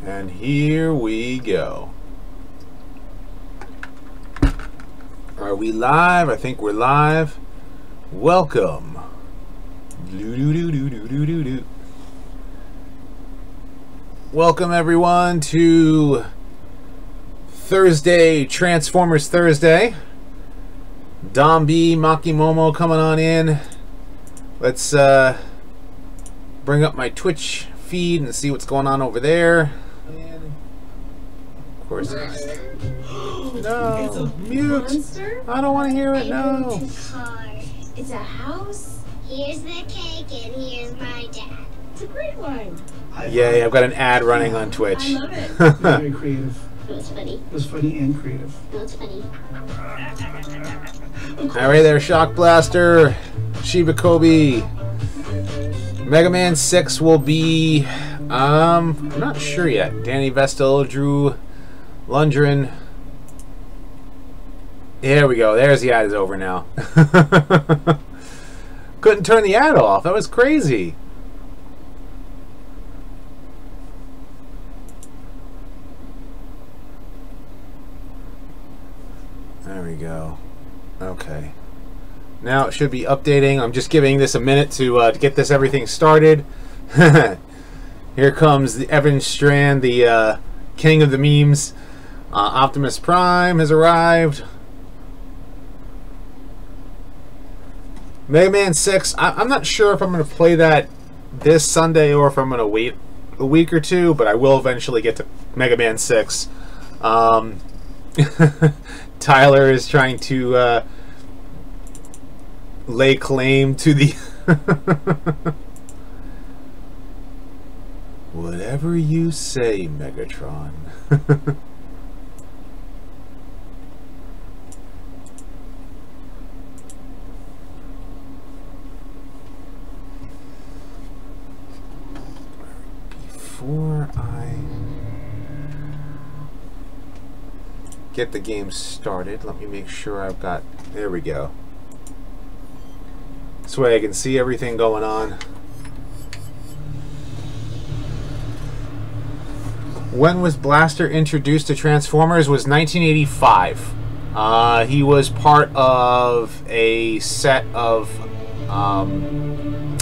And here we go. Are we live? I think we're live. Welcome. Welcome everyone to Thursday, Transformers Thursday. Dom B, Maki Momo coming on in. Let's bring up my Twitch feed and see what's going on over there. Of course. No, mute. Monster? I don't want to hear it. No. It's a house. Here's the cake and here's my dad. It's a great one. Yay! I've got an ad running on Twitch. I love it. Very creative. It was funny. It was funny and creative. It was funny. All right, there, Shock Blaster, Shiba Kobe. Mega Man 6 will be. I'm not sure yet. Danny Vestal, Drew Lundgren. There we go. There's the ad is over now. Couldn't turn the ad off. That was crazy. There we go. Okay. Now it should be updating. I'm just giving this a minute to get this everything started. Here comes the Evan Strand, the king of the memes. Optimus Prime has arrived. Mega Man 6. I'm not sure if I'm going to play that this Sunday or if I'm going to wait a week or two, but I will eventually get to Mega Man 6. Tyler is trying to lay claim to the whatever you say, Megatron. Before I get the game started, let me make sure I've got, there we go. This way I can see everything going on. When was Blaster introduced to Transformers? Was 1985. He was part of a set of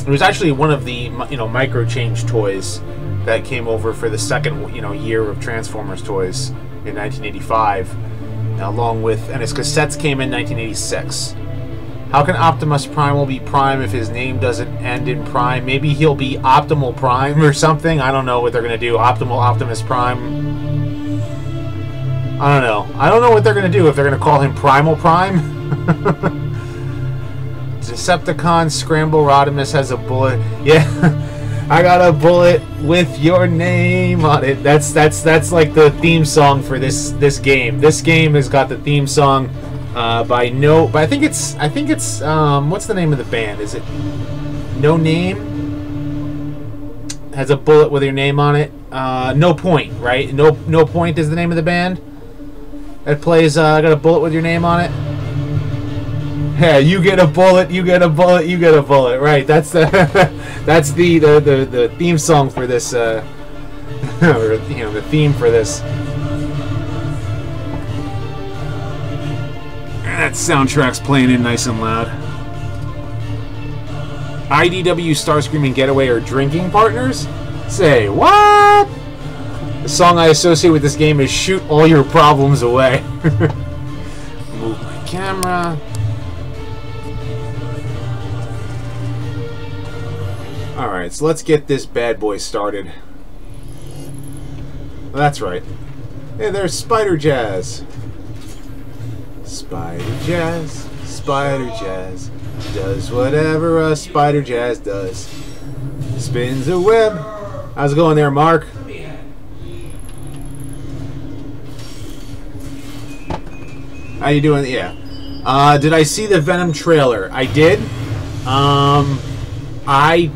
it was actually one of the micro change toys that came over for the second year of Transformers toys in 1985, along with, and his cassettes came in 1986. How can Optimus Prime be Prime if his name doesn't end in Prime? Maybe he'll be Optimal Prime or something. I don't know what they're gonna do. Optimus Prime. I don't know. I don't know what they're gonna do if they're gonna call him Primal Prime. Decepticon Scramble Rodimus has a bullet. Yeah. I got a bullet with your name on it. That's like the theme song for this game. This game has got the theme song but I think it's what's the name of the band? Is it No Name? Has a bullet with your name on it. No Point, right? No Point is the name of the band that plays got a bullet with your name on it. Yeah, you get a bullet, you get a bullet, you get a bullet. Right, that's the that's the theme song for this or the theme for this. That soundtrack's playing in nice and loud. IDW, Starscream, and Getaway are drinking partners? Say what? The song I associate with this game is Shoot All Your Problems Away. Move my camera. Alright, so let's get this bad boy started. That's right. Hey, there's Spider Jazz. Spider Jazz, does whatever a Spider Jazz does. Spins a web. How's it going there, Mark? How you doing? Yeah. Did I see the Venom trailer? I did. I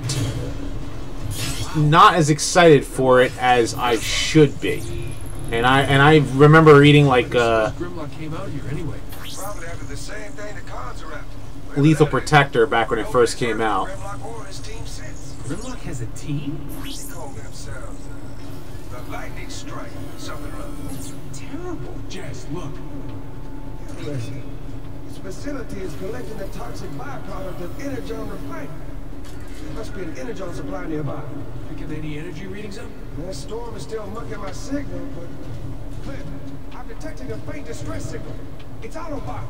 not as excited for it as I should be. And I remember reading like Lethal Protector back when it first came out. Grimlock has a team? a lightning strike. Something wrong. It's terrible. Jess, look. Interesting. This facility is collecting the toxic byproduct of energon refining. There must be an energon supply nearby. Picking any energy readings up? That storm is still mucking my signal, but Cliff, I'm detecting a faint distress signal. It's autopilot.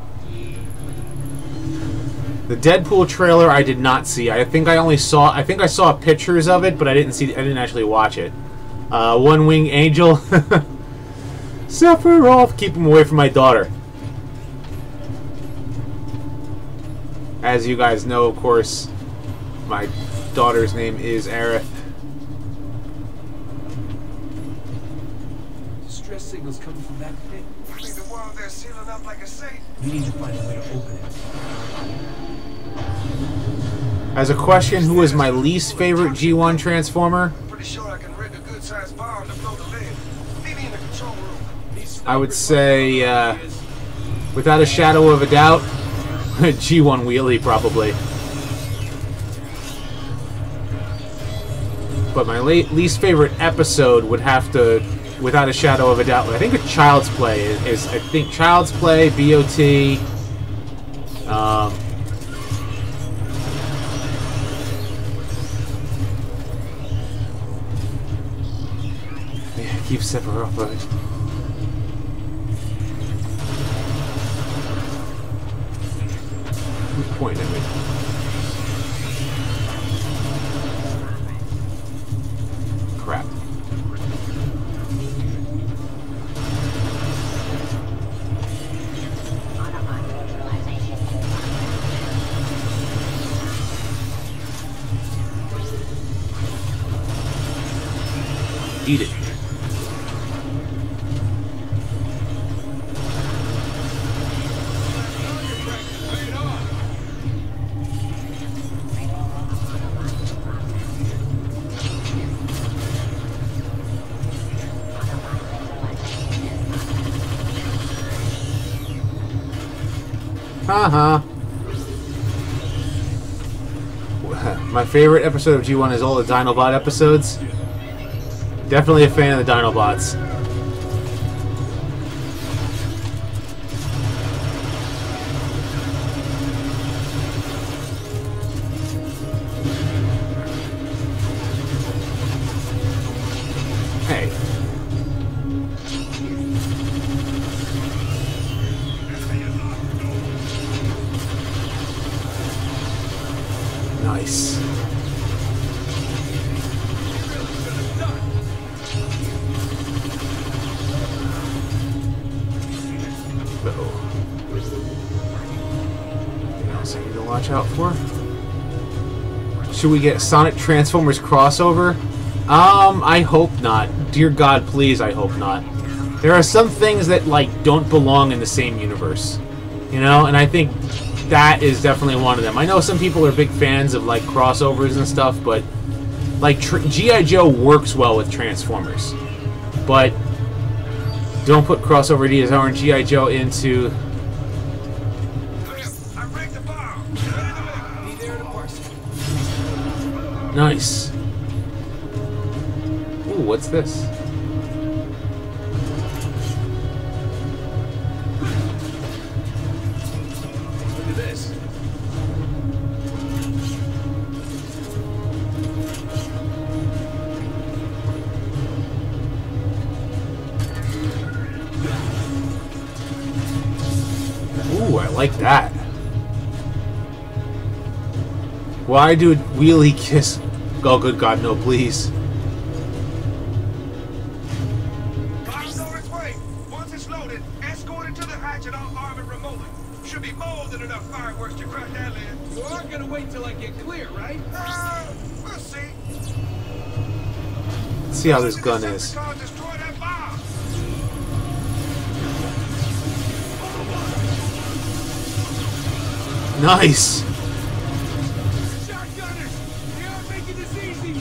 The Deadpool trailer I did not see. I think I saw pictures of it, but I didn't actually watch it. One Wing Angel. Sephiroth, keep him away from my daughter. As you guys know, of course, my daughter's name is Aerith. Distress signals coming from that pit. I think the wall there sealing up like a safe. We need to find a way to open it. As a question, who is my least favorite G1 Transformer? Pretty sure I can rig a good sized bomb to blow the lid. Meet me in the control room. I would say, without a shadow of a doubt, G1 Wheelie, probably. But my least favorite episode would have to, without a shadow of a doubt, I think a Child's Play is I think Child's Play, BOT, yeah, keep Sephiroth out. Who's pointing at me? Crap. Eat it. My favorite episode of G1 is all the Dinobot episodes. Definitely a fan of the Dinobots. Hey. Nice. Anything else I need to watch out for? Should we get Sonic Transformers crossover? I hope not. Dear God, please, I hope not. There are some things that, like, don't belong in the same universe. You know? And I think that is definitely one of them. I know some people are big fans of, like, crossovers and stuff, but, like, G.I. Joe works well with Transformers. But don't put crossover DSR and G.I. Joe into... I rigged the bomb. Be there in a parcel. Nice. Ooh, what's this? Look at this. Ooh, I like that. Why do wheelie kiss? Oh, good God, no, please. Bomb's on its way. Once it's loaded, escort it to the hatch and I'll arm it remotely. Should be more than enough fireworks to crack that lid. You are gonna wait till I get clear, right? We'll see. Let's see how this gun is. Decepticons destroy that bomb. Nice. Shotgunners! They aren't making this easy!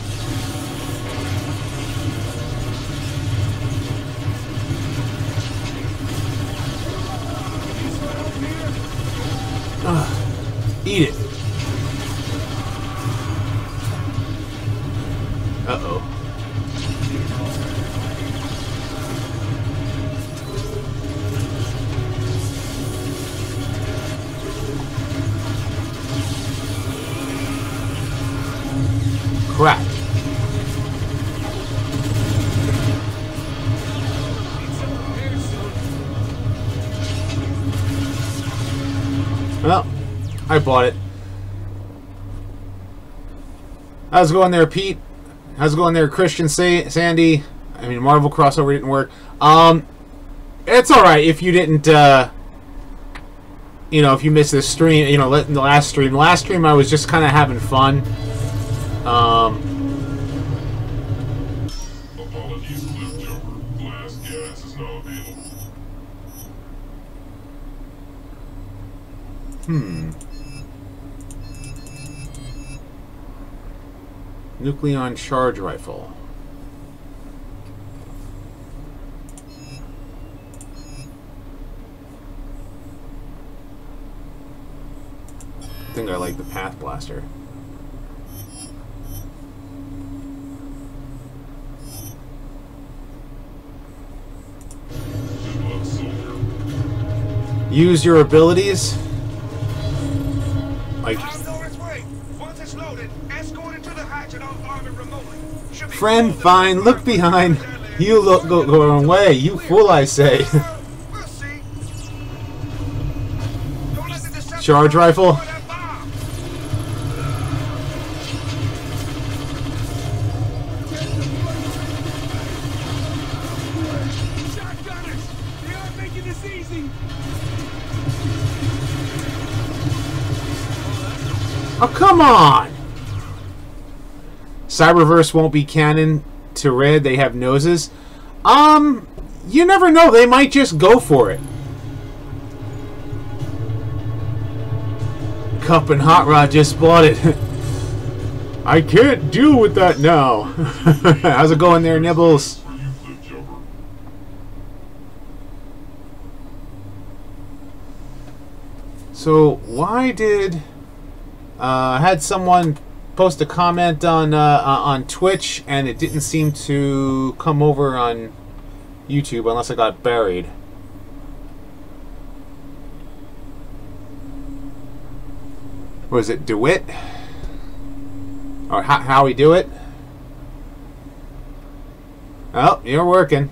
Eat it. Uh-oh. Crap. Well, I bought it. How's it going there, Pete? How's it going there, Christian Sandy? I mean, Marvel crossover didn't work. It's alright if you didn't, you know, if you missed this stream, you know, the last stream. The last stream I was just kind of having fun. Apologies, Cliff Jumper. Glass gas is now available. Nucleon charge rifle. I think I like the Path Blaster. Good luck, soldier. Use your abilities. Like, I'll know its way. Once it's loaded, escort it to the hatch and I'll arm it remotely. Should be friend, molded fine. in Look behind. You look go wrong way. You fool, I say. We'll see. Don't let the Decepticons Charge rifle. destroy that bomb. Shotgunners! They aren't making this easy! Oh, come on! Cyberverse won't be canon to Red. They have noses. You never know. They might just go for it. Cup and Hot Rod just bought it. I can't deal with that now. How's it going there, Nibbles? For you, Cliff Jumper. So, why did... I had someone post a comment on Twitch, and it didn't seem to come over on YouTube unless I got buried. Was it DeWitt? Or how we do it? Oh, you're working.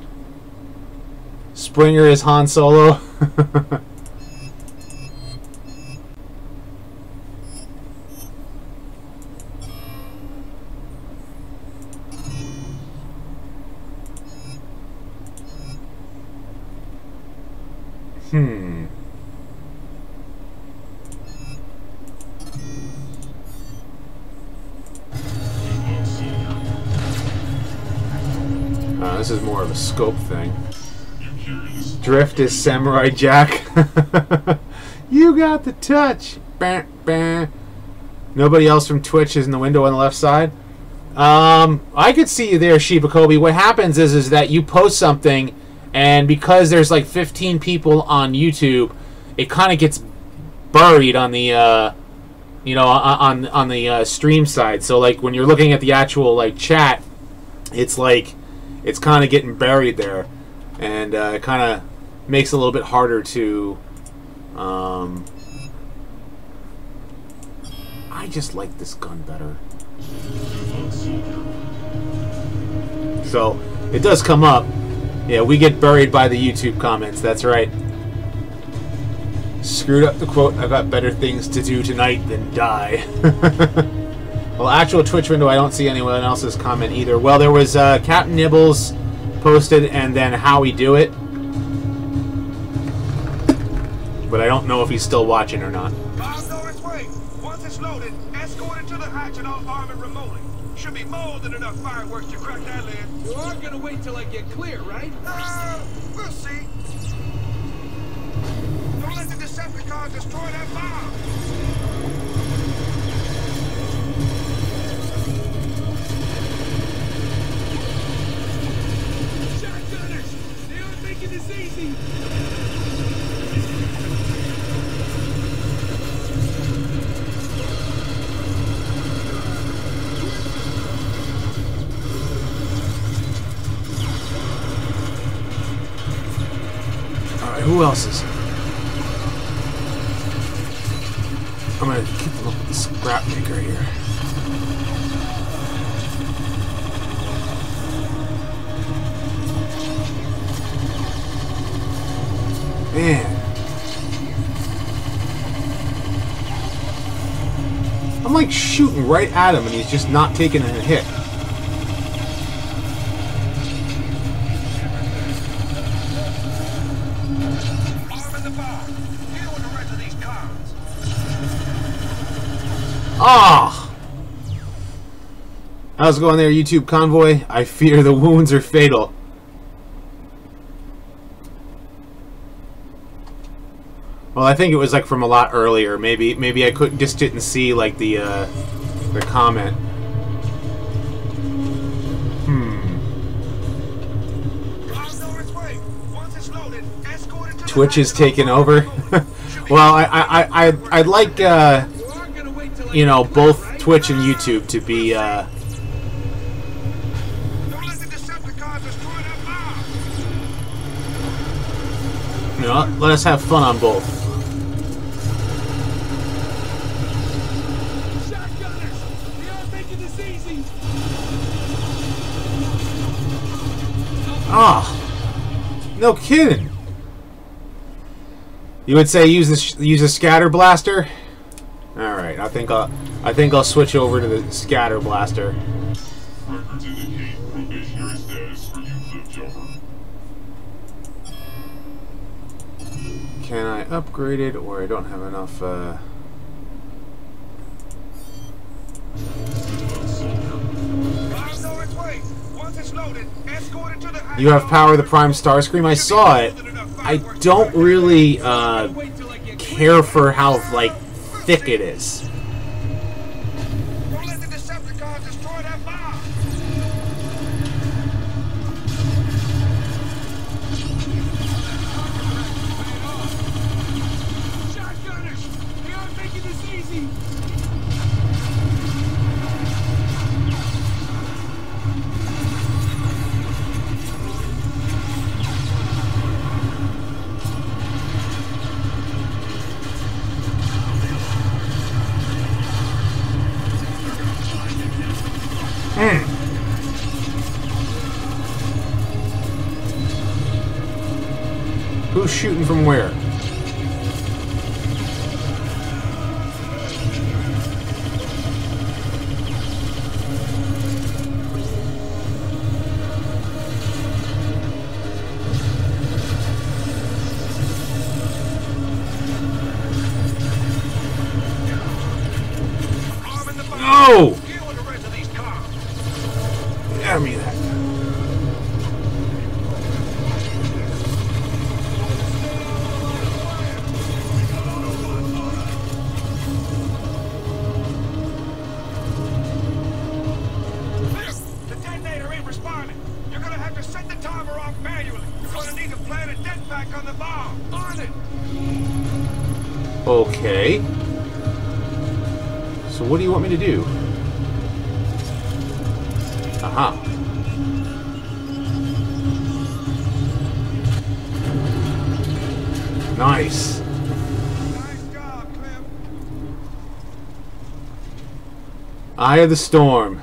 Springer is Han Solo. This is more of a scope thing. You curious? Drift is Samurai Jack. You got the touch. Bah, bah. Nobody else from Twitch is in the window on the left side. I could see you there, Sheba Kobe. What happens is that you post something, and because there's like 15 people on YouTube, it kind of gets buried on the you know, on the stream side. So like when you're looking at the actual like chat, it's like it's kind of getting buried there, and it kind of makes it a little bit harder to. I just like this gun better. So it does come up. Yeah, we get buried by the YouTube comments. That's right. Screwed up the quote. I've got better things to do tonight than die. Well, actual Twitch window, I don't see anyone else's comment either. Well, there was Captain Nibbles posted, and then How We Do It. But I don't know if he's still watching or not. I'll know its way. Once it's loaded, escort it to the hatch and I'll arm it remotely. Should be more than enough fireworks to crack that lid. You are gonna wait till I get clear, right? We'll see. Don't let the Decepticons destroy that bomb. Shotgunners! They aren't making this easy! Alright, who else is? I'm gonna keep up with the scrap maker here. shooting right at him and he's just not taking a hit. Ah! How's it going there, YouTube convoy? I fear the wounds are fatal. Well, I think it was like from a lot earlier. Maybe I just didn't see like the comment. Twitch is taking over. Well, I'd like you know, both Twitch and YouTube to be you know, let us have fun on both. Shotgunners! They are making this easy! Ah, no kidding. You would say use a scatter blaster. All right, I think I'll switch over to the scatter blaster. Records indicate probationary status for you, Lift Jumper. Can I upgrade it, or I don't have enough? You have power of the Prime Starscream. I saw it. I don't really care for how like thick it is. Don't let the Decepticons destroy that bomb. Shotgunners! They are making this easy! Who's shooting from where? No! Deal with the rest of these cars. Damn me that. The detonator ain't responding. You're gonna have to set the timer off manually. You're gonna need to plant a det pack on the bomb. On it. Okay. So what do you want me to do? Aha. Nice. Nice job, Clem. Eye of the storm.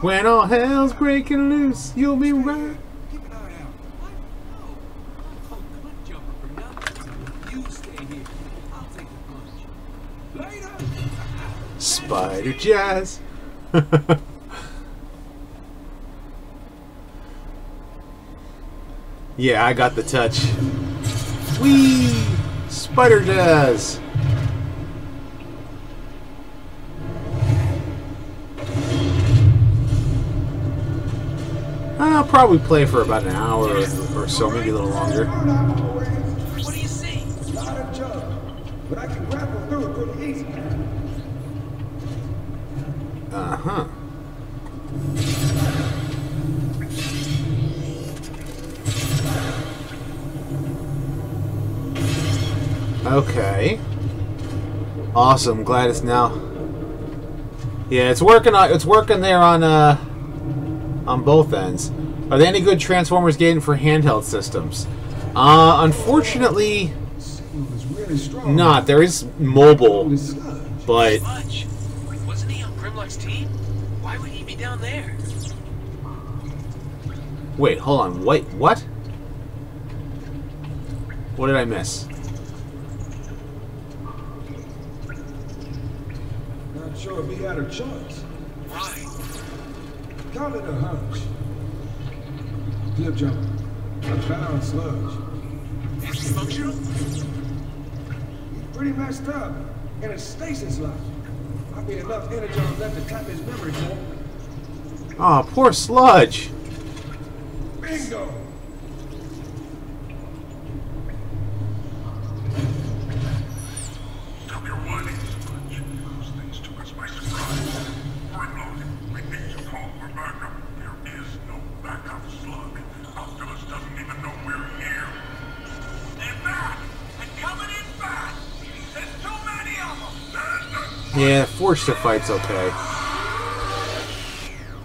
When all hell's breaking loose, you'll be right. Keep an eye out. What? No. I'll clip jumper from nothing. You stay here. I'll take the punch. Later! Spider jazz. Yeah, I got the touch. Whee! Spider jazz. I'll probably play for about an hour or so, maybe a little longer. What do you see? It's not a jump, but I can grapple through it pretty easy. Uh-huh. Okay. Awesome. Glad it's now. Yeah, it's working. It's working there on both ends. Are there any good Transformers game for handheld systems? Unfortunately, Really strong. not. There is mobile, but Fudge. Wasn't he on Grimlock's team? Why would he be down there? wait, hold on. Wait, what? What did I miss? Not sure if he had a choice. Why? Call it a hunch. Cliff jumper. A bound sludge. Is he functional? He's pretty messed up. In a stasis lock. Might be enough energon left to tap his memory for. Aw, poor Sludge. Bingo! Stop your whining, Sludge. Those things took us by surprise. We're unloaded. We need to call for backup. There is no backup, Slug. Optimus doesn't even know we're here. They're back! And coming in fast! There's too many of them! Yeah, forced to fight's okay.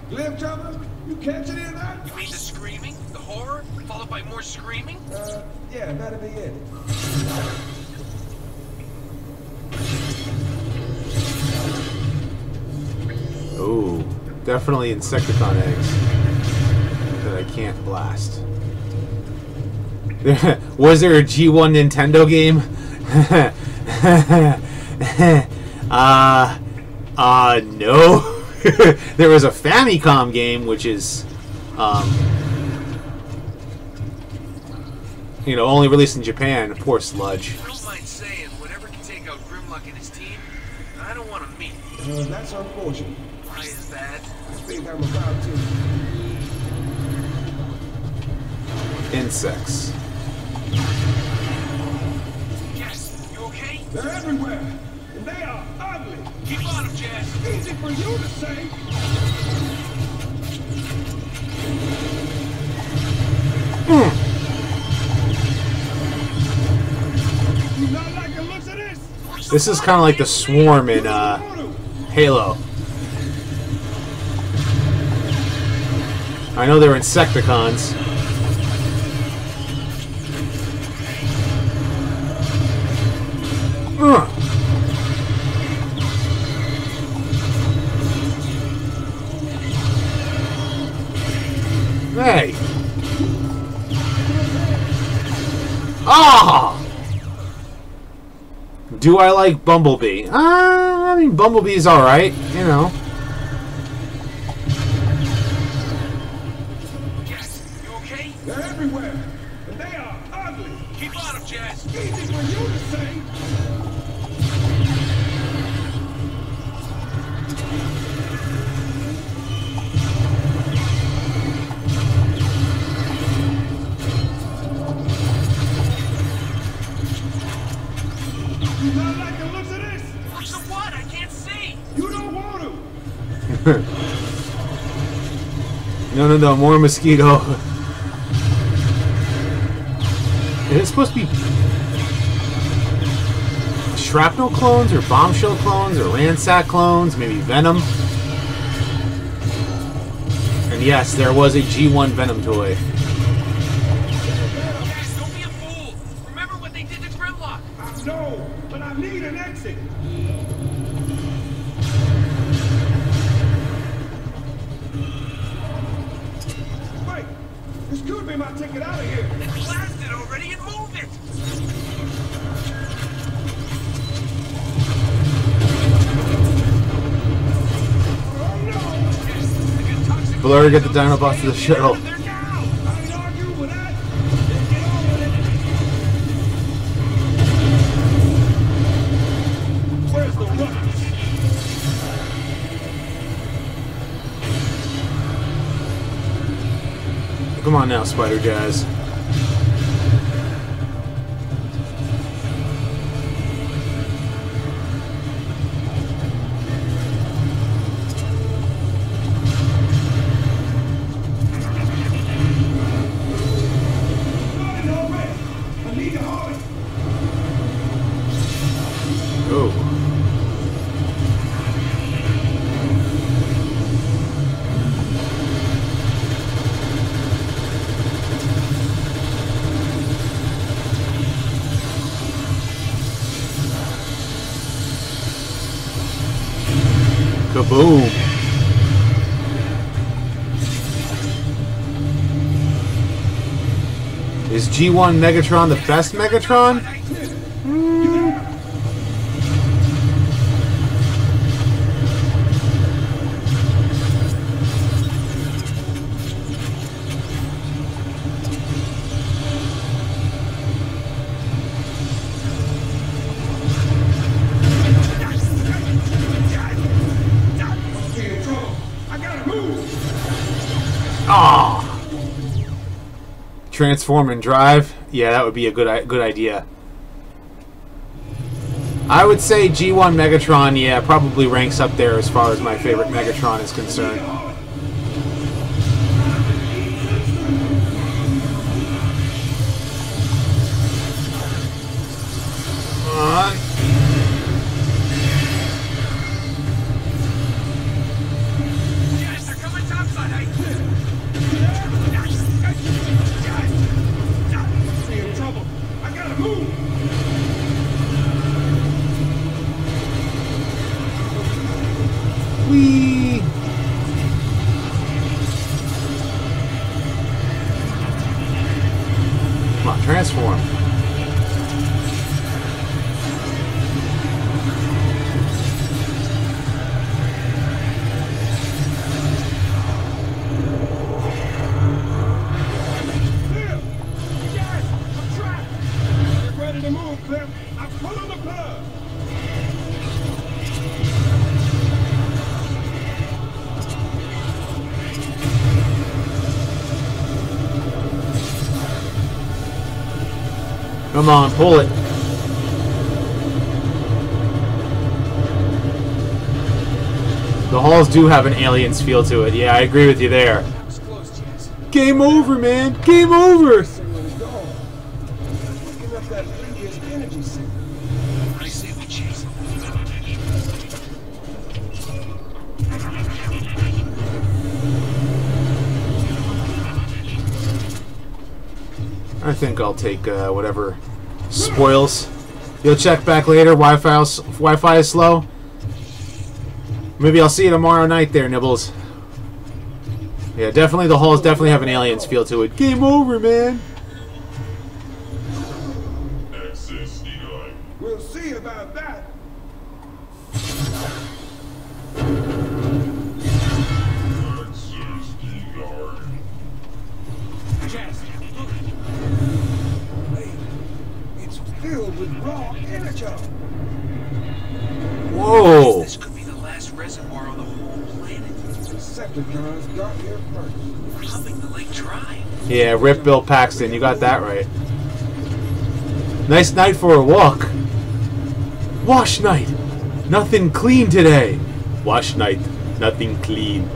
Cliff jumper? You catch any of that? You mean the screaming, the horror, followed by more screaming? Yeah, that'd be it. Ooh, definitely Insecticon eggs that I can't blast. Was there a G1 Nintendo game? No. There was a Famicom game, which is, you know, only released in Japan. Poor Sludge. I don't mind saying, whatever can take out Grimlock and his team, I don't want to meet. That's unfortunate. Why is that? I think I'm about to. Insects. Yes, you okay? They're everywhere, and they are ugly. Keep on him, Jazz. Easy for you to say. You not like the looks of this? This is kind of like the Swarm in Halo. I know they're Insecticons. Hey! Ah! Do I like Bumblebee? I mean, Bumblebee's alright, you know. Yes, you okay? They're everywhere, and they are ugly. Keep on him, Jazz. Easy for you to say. You not like the looks of this? Looks of what? I can't see. You don't want to. No, more mosquito. Is it supposed to be shrapnel clones or bombshell clones or ransack clones? Maybe Venom? And yes, there was a G1 Venom toy. Jazz, don't be a fool. Remember what they did to Grimlock. I know, but I need an exit. Wait, this could be my ticket out of here. Then blast it already and move it. Oh no! Yes, I got toxic. Blur, get the Dinobots to the shuttle. There now. I ain't argue with that. Let's get on with it. Where's the rush? Come on now, Spider Jazz. Running already. I need to hold it. Oh. Kaboom. Is G1 Megatron the best Megatron? Ah! Transform and drive? Yeah, that would be a good idea. I would say G1 Megatron, yeah, probably ranks up there as far as my favorite Megatron is concerned. Come on. Yes, they're coming topside. See in trouble. I gotta move. Whee! Come on, transform. Cliff! Yes! I'm trapped! Get ready to move, Cliff. I'm pulling the plug. Come on, pull it. The halls do have an aliens feel to it. Yeah, I agree with you there. That was close, Jess. Game over, man. Game over. Signal is gone. Picking up that previous energy signal. I say we chase him. I think I'll take whatever spoils. You'll check back later. Wi-Fi is slow. Maybe I'll see you tomorrow night there, Nibbles. Yeah, definitely the halls definitely have an aliens feel to it. Game over, man. Access denied. We'll see about that. Access denied. Jess, look. Hey, it's filled with raw energy. Whoa. This could be the last reservoir on the whole planet. Decepticons got here first. Pumping the lake dry. Yeah, rip Bill Paxton. You got that right. Nice night for a walk. Wash night. Nothing clean today. Wash night. Nothing clean.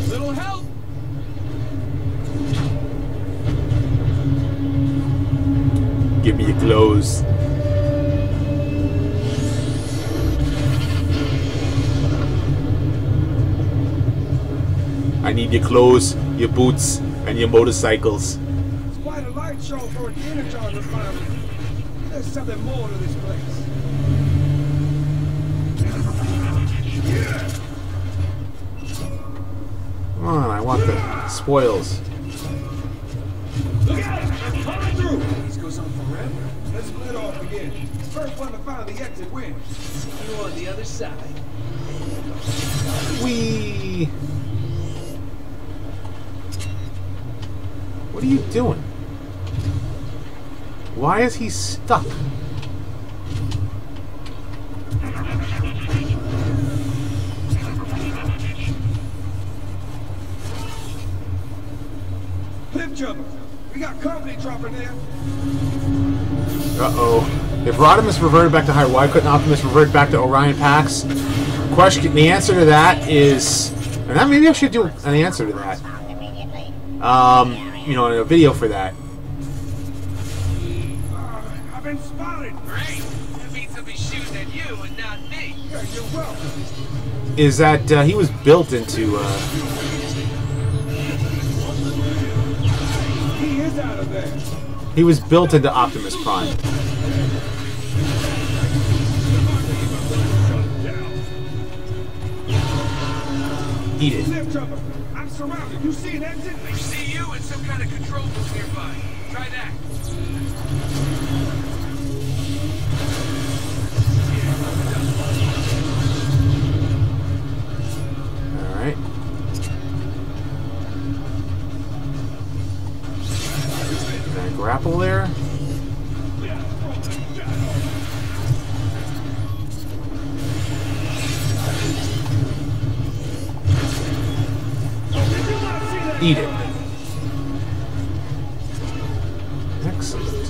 Little help. Give me your clothes. I need your clothes, your boots, and your motorcycles. It's quite a light show for an energon refinery. There's something more to this place. Come on, I want the spoils. Look out! I'm coming through! This goes on forever. Let's split off again. First one to find the exit wins. See you on the other side. Whee! What are you doing? Why is he stuck? Cliff jumper. We got company dropping there. Uh-oh. If Rodimus reverted back to higher, why couldn't Optimus revert back to Orion Pax? Question. The answer to that is, and that, maybe I should do an answer to that. You know, a video for that. I've been spotted. Great. That means he'll be shooting at you and not me. Yeah, you're welcome. Is that he was built into? He is out of there. He was built into Optimus Prime. Eat it. Cliff jumper. I'm surrounded. You see an exit? I see you and some kind of control booth nearby. Try that. Alright. Can I grapple there? eat it. Excellent.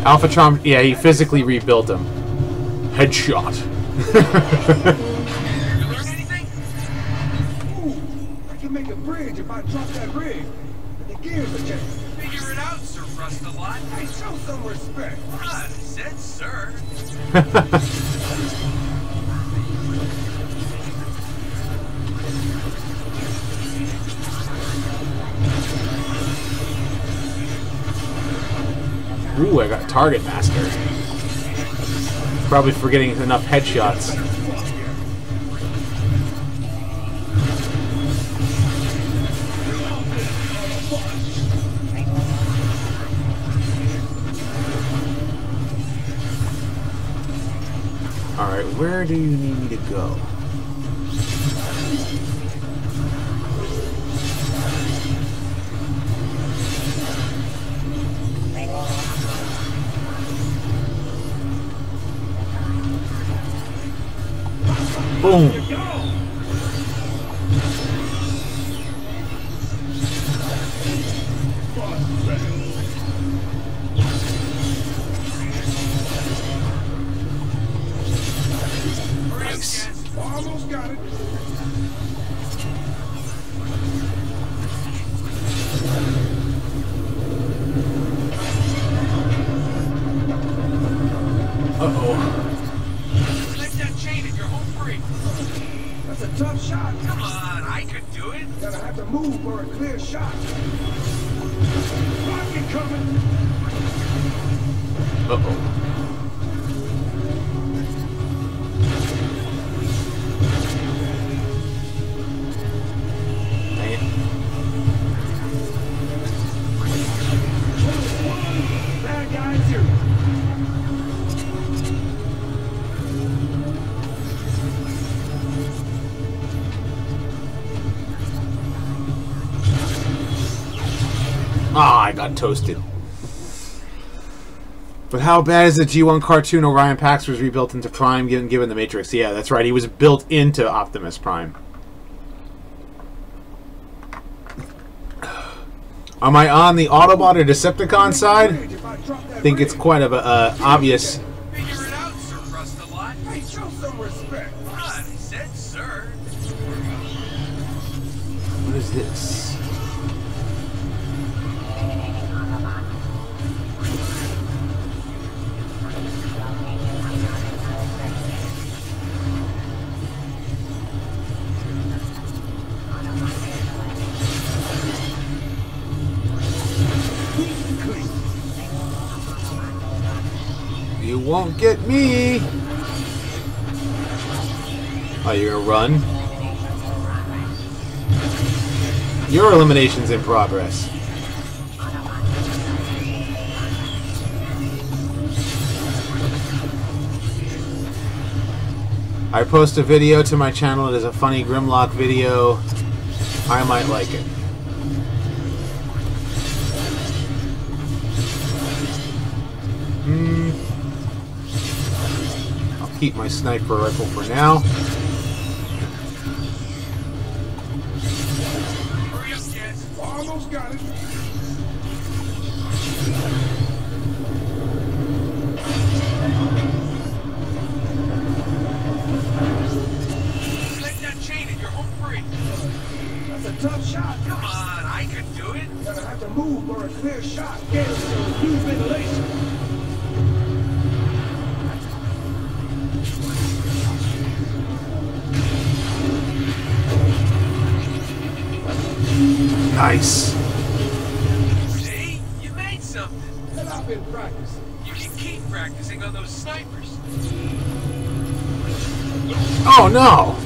Alphatron, yeah, he physically rebuilt him. Headshot. Ooh, I can make a bridge if I drop that rig. The gears are jammed. Figure it out, Sir Rust-a-Lot. Hey, show some respect. I said, sir. Ooh, I got Target Master. Probably forgetting enough headshots. Alright, where do you need me to go? Boom! Nice. Almost got it. Uh-oh. That's a tough shot. Come on, I could do it. Gotta have to move for a clear shot. Rocket coming. Uh-oh. Dang it. Bad guys here. Ah, I got toasted. But how bad is the G1 cartoon Orion Pax was rebuilt into Prime given the Matrix? Yeah, that's right. He was built into Optimus Prime. Am I on the Autobot or Decepticon side? I think it's quite of a obvious. Figure it out, Sir Rust-a-Lot. Hey, show some respect. I said, sir. What is this? You won't get me. Oh, you're gonna run? Your elimination's in progress. I post a video to my channel. It is a funny Grimlock video. I might like it. Keep my sniper rifle for now. Hurry up, kids. Almost got it. Let that chain and you're home free. That's a tough shot. Come on, I could do it. Gotta have to move for a clear shot. Get it to use ventilation. Nice. See? You made something. And I've been practicing. You can keep practicing on those snipers. Oh no!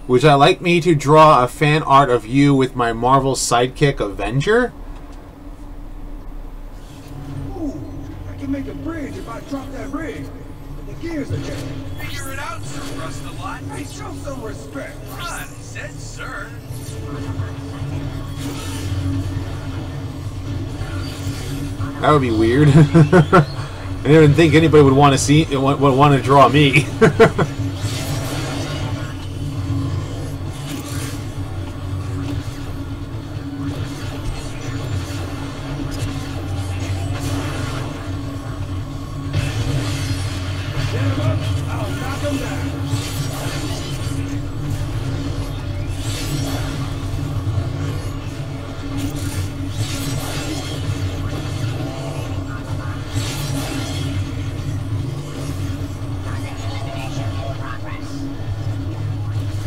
Would you like me to draw a fan art of you with my Marvel sidekick Avenger? Ooh, I can make a bridge if I drop that rig. The gears are jammed. Figure it out, Sir Rust-a-Lot. Hey, show some respect. I said, sir. That would be weird. I didn't think anybody would want to see, would want to draw me.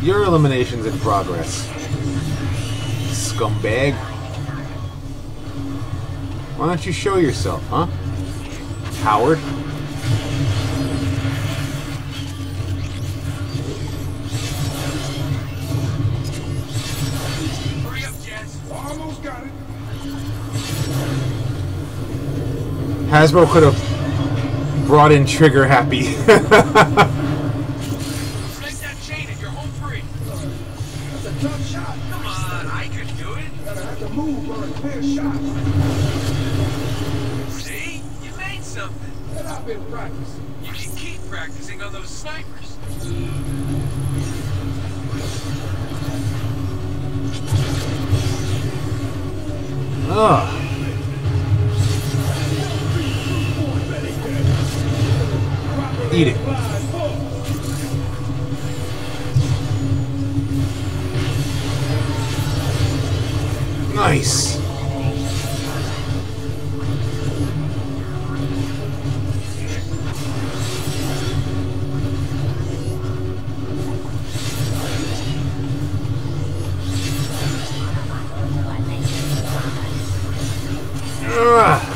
Your elimination's in progress. Scumbag. Why don't you show yourself, huh? Coward. Hurry up, Jess. Almost got it. Hasbro could have brought in Trigger Happy. Tough shot. Come on, I could do it. Gotta have to move for a clear shot. See? You made something. And I've been practicing. You can keep practicing on those snipers. Ugh. Eat it. Nice.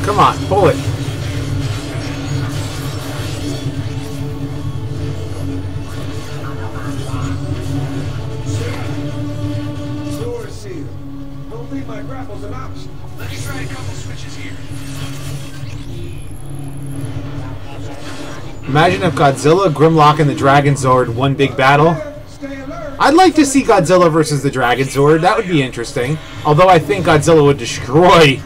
Come on, pull it. Door sealed. Don't think my grapple's an option. Let me try a couple switches here. Imagine if Godzilla, Grimlock, and the Dragon Zord one big battle. Stay alert. I'd like to see Godzilla versus the Dragon Zord. That would be interesting. Although I think Godzilla would destroy.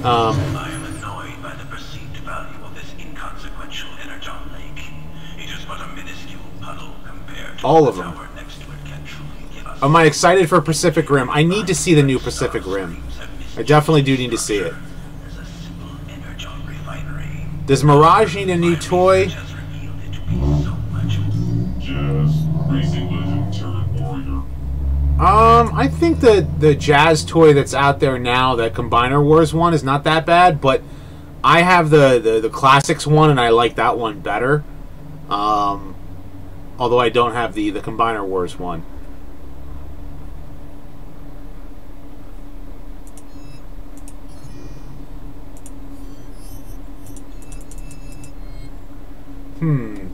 I am annoyed by the perceived value of this inconsequential energon lake. It is but a minuscule puddle compared to All of the them. tower next to it can truly give us. Am I excited for Pacific Rim? I need to see the new Pacific Rim. I definitely do need to see it. There's a simple energon refinery. Does Mirage need a new toy? Has revealed it to be so much. Jazz, Racing Legend, Turret Warrior. I think the Jazz toy that's out there now, that Combiner Wars one, is not that bad, but I have the Classics one, and I like that one better. Although I don't have the Combiner Wars one.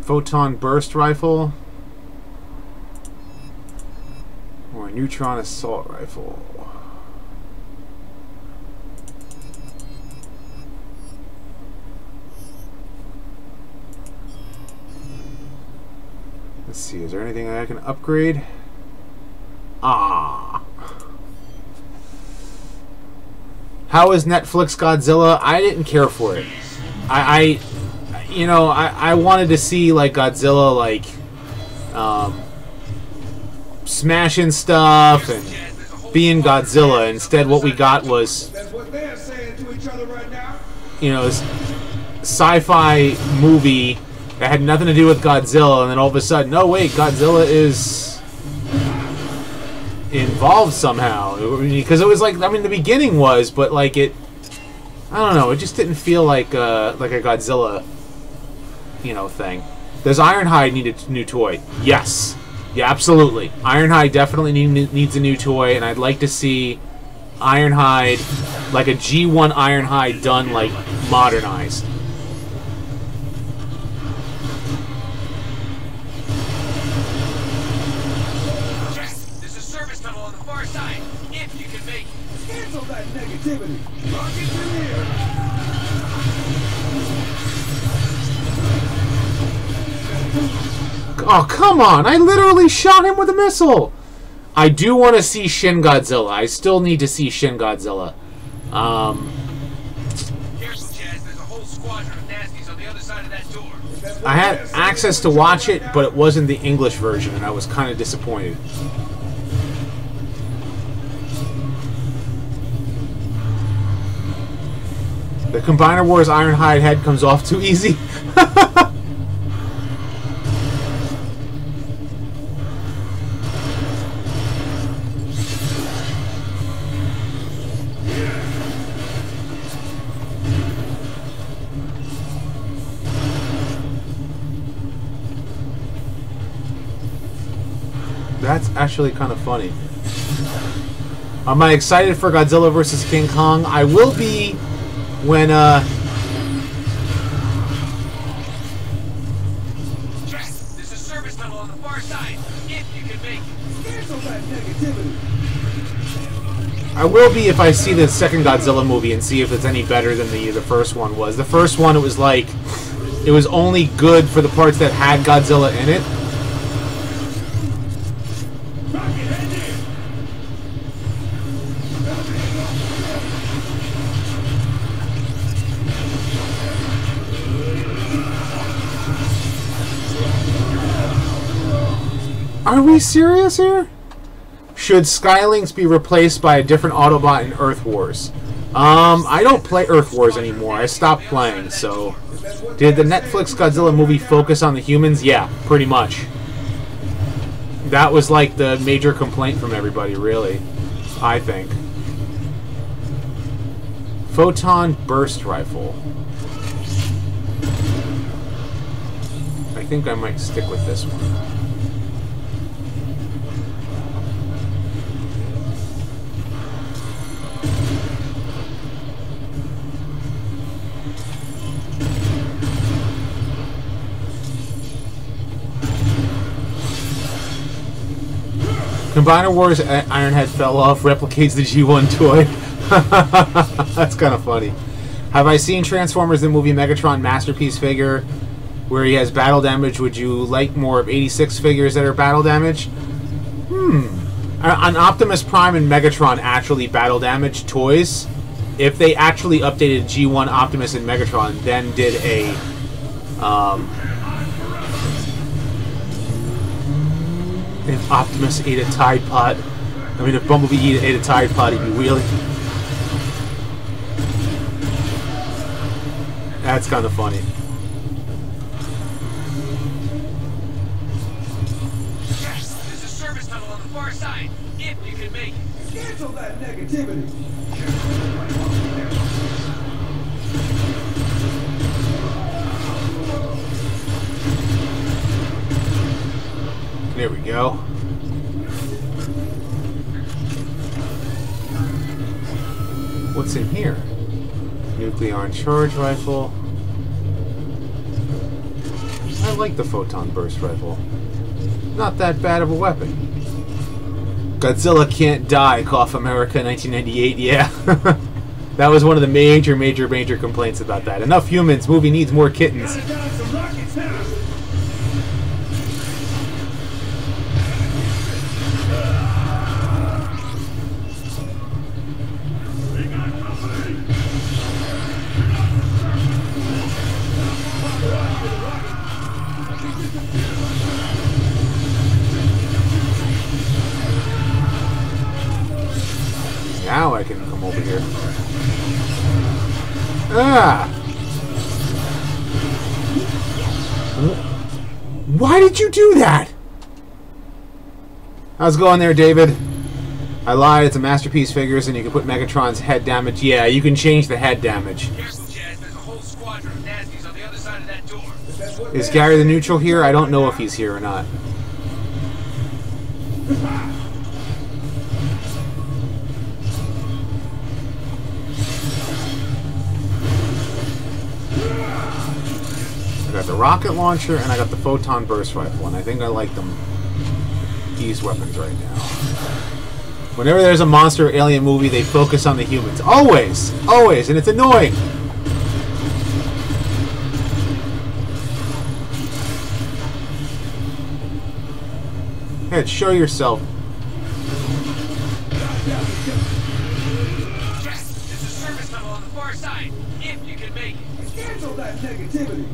Photon Burst Rifle. Or a Neutron Assault Rifle. Let's see, is there anything I can upgrade? Ah. How is Netflix Godzilla? I didn't care for it. I wanted to see like Godzilla like smashing stuff and being Godzilla. Instead, what we got was, That's what they're saying to each other right now. this sci-fi movie that had nothing to do with Godzilla, and then all of a sudden, oh wait, Godzilla is involved somehow. Because it was like, I mean, the beginning was, but like I don't know, it just didn't feel like a Godzilla, thing. Does Ironhide need a new toy? Yes. Yeah, absolutely. Ironhide definitely needs a new toy, and I'd like to see Ironhide, like a G1 Ironhide done, like, modernized. There's a service tunnel on the far side, if you can make it. Cancel that negativity. Rockets in here. Oh, come on! I literally shot him with a missile! I do want to see Shin Godzilla. I still need to see Shin Godzilla. Careful, Jazz. There's a whole squadron of nasties on the other side of that door. I had access to watch it, but it wasn't the English version, and I was kind of disappointed. The Combiner Wars Ironhide head comes off too easy. That's actually kind of funny. Am I excited for Godzilla vs. King Kong? I will be when, Jack, there's a service tunnel on the far side, if you can make it. Cancel that negativity. I will be if I see the second Godzilla movie and see if it's any better than the first one was. The first one, it was like, it was only good for the parts that had Godzilla in it. Are we serious here? Should Skylinks be replaced by a different Autobot in Earth Wars? I don't play Earth Wars anymore. I stopped playing, so... Did the Netflix Godzilla movie focus on the humans? Yeah, pretty much. That was like the major complaint from everybody, really. I think. Photon Burst Rifle. I think I might stick with this one. Combiner Wars Ironhead fell off, replicates the G1 toy. That's kind of funny. Have I seen Transformers the movie Megatron Masterpiece figure where he has battle damage? Would you like more of 86 figures that are battle damage? On Optimus Prime and Megatron actually battle damage toys. If they actually updated G1 Optimus and Megatron, then did a if Optimus ate a Tide Pod, I mean if Bumblebee ate a Tide Pod, he'd be wheeling. That's kind of funny. Yes, there's a service tunnel on the far side, if you can make it. Cancel that negativity. There we go. What's in here? Nuclear charge rifle. I like the photon burst rifle. Not that bad of a weapon. Godzilla can't die, cough America 1998, yeah. That was one of the major complaints about that. Enough humans, movie needs more kittens. Now I can come over here. Ah! Why did you do that? How's it going there, David? I lied, it's a Masterpiece figures and you can put Megatron's head damage. Yeah, you can change the head damage. Careful, Jazz, there's a whole squadron of nasties on the other side of that door. Is Gary the Neutral here? I don't know if he's here or not. I got the rocket launcher and I got the photon burst rifle, and I think I like them. These weapons right now. Whenever there's a monster or alien movie, they focus on the humans. Always! Always! And it's annoying! Hey, show yourself. There's a service tunnel on the far side, if you can make it. Cancel that negativity.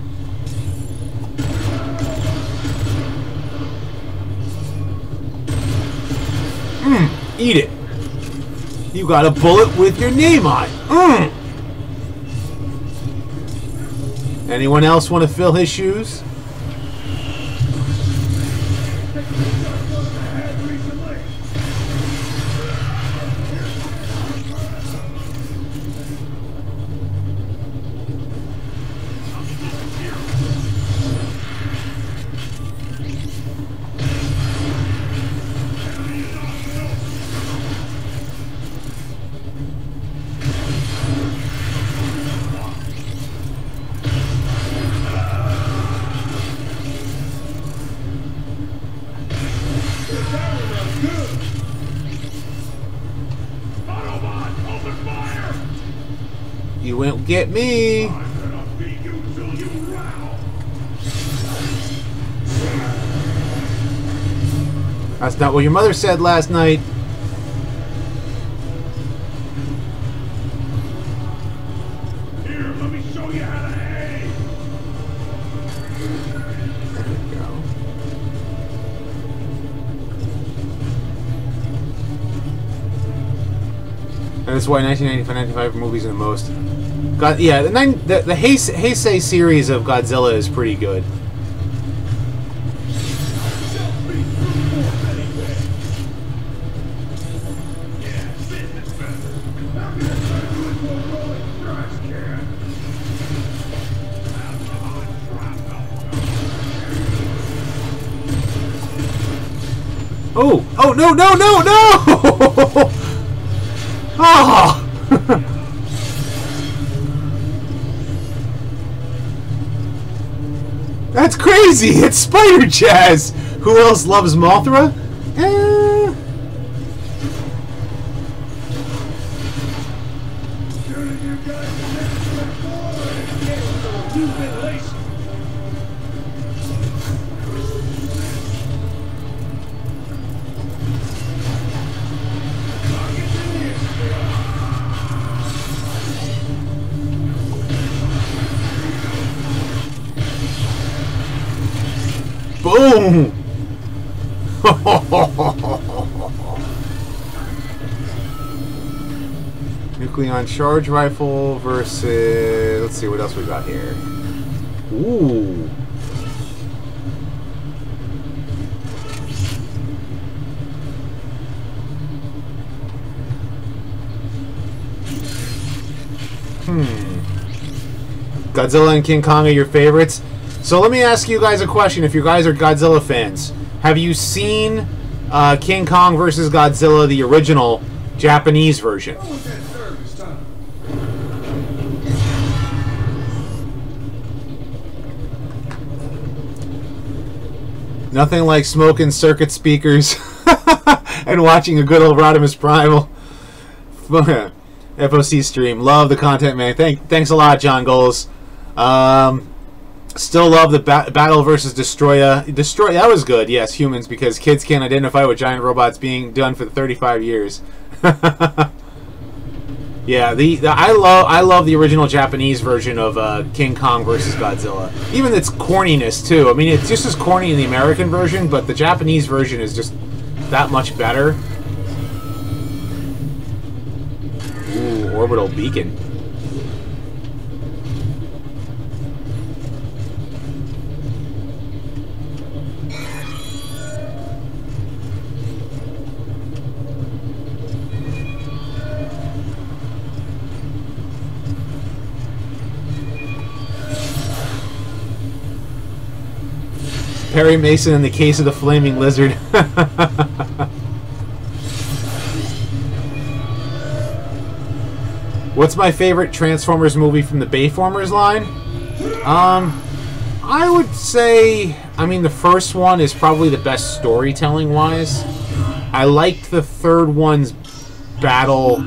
Eat it. You got a bullet with your name on it. Anyone else want to fill his shoes? You won't get me. That's not what your mother said last night. Here, let me show you how to aim. There we go. And that's why 1995 movies are the most. Yeah, the Heisei series of Godzilla is pretty good. Oh! Oh, no, no, no, no! Oh! That's crazy! It's Spider Jazz! Who else loves Mothra? Boom! Nucleon charge rifle versus... Let's see what else we got here. Ooh. Godzilla and King Kong are your favorites? So let me ask you guys a question. If you guys are Godzilla fans, have you seen King Kong versus Godzilla, the original Japanese version? Nothing like smoking circuit speakers and watching a good old Rodimus Prime FOC stream. Love the content, man. Thanks a lot, John Goals. Still love the Battle versus Destroya. That was good, yes, humans, because kids can't identify with giant robots being done for 35 years. Yeah, I love the original Japanese version of King Kong versus Godzilla. Even its corniness too. I mean, it's just as corny in the American version, but the Japanese version is just that much better. Ooh, orbital beacon. Perry Mason in the case of the flaming lizard. What's my favorite Transformers movie from the Bayformers line? I would say, I mean, the first one is probably the best storytelling wise. I liked the third one's battle.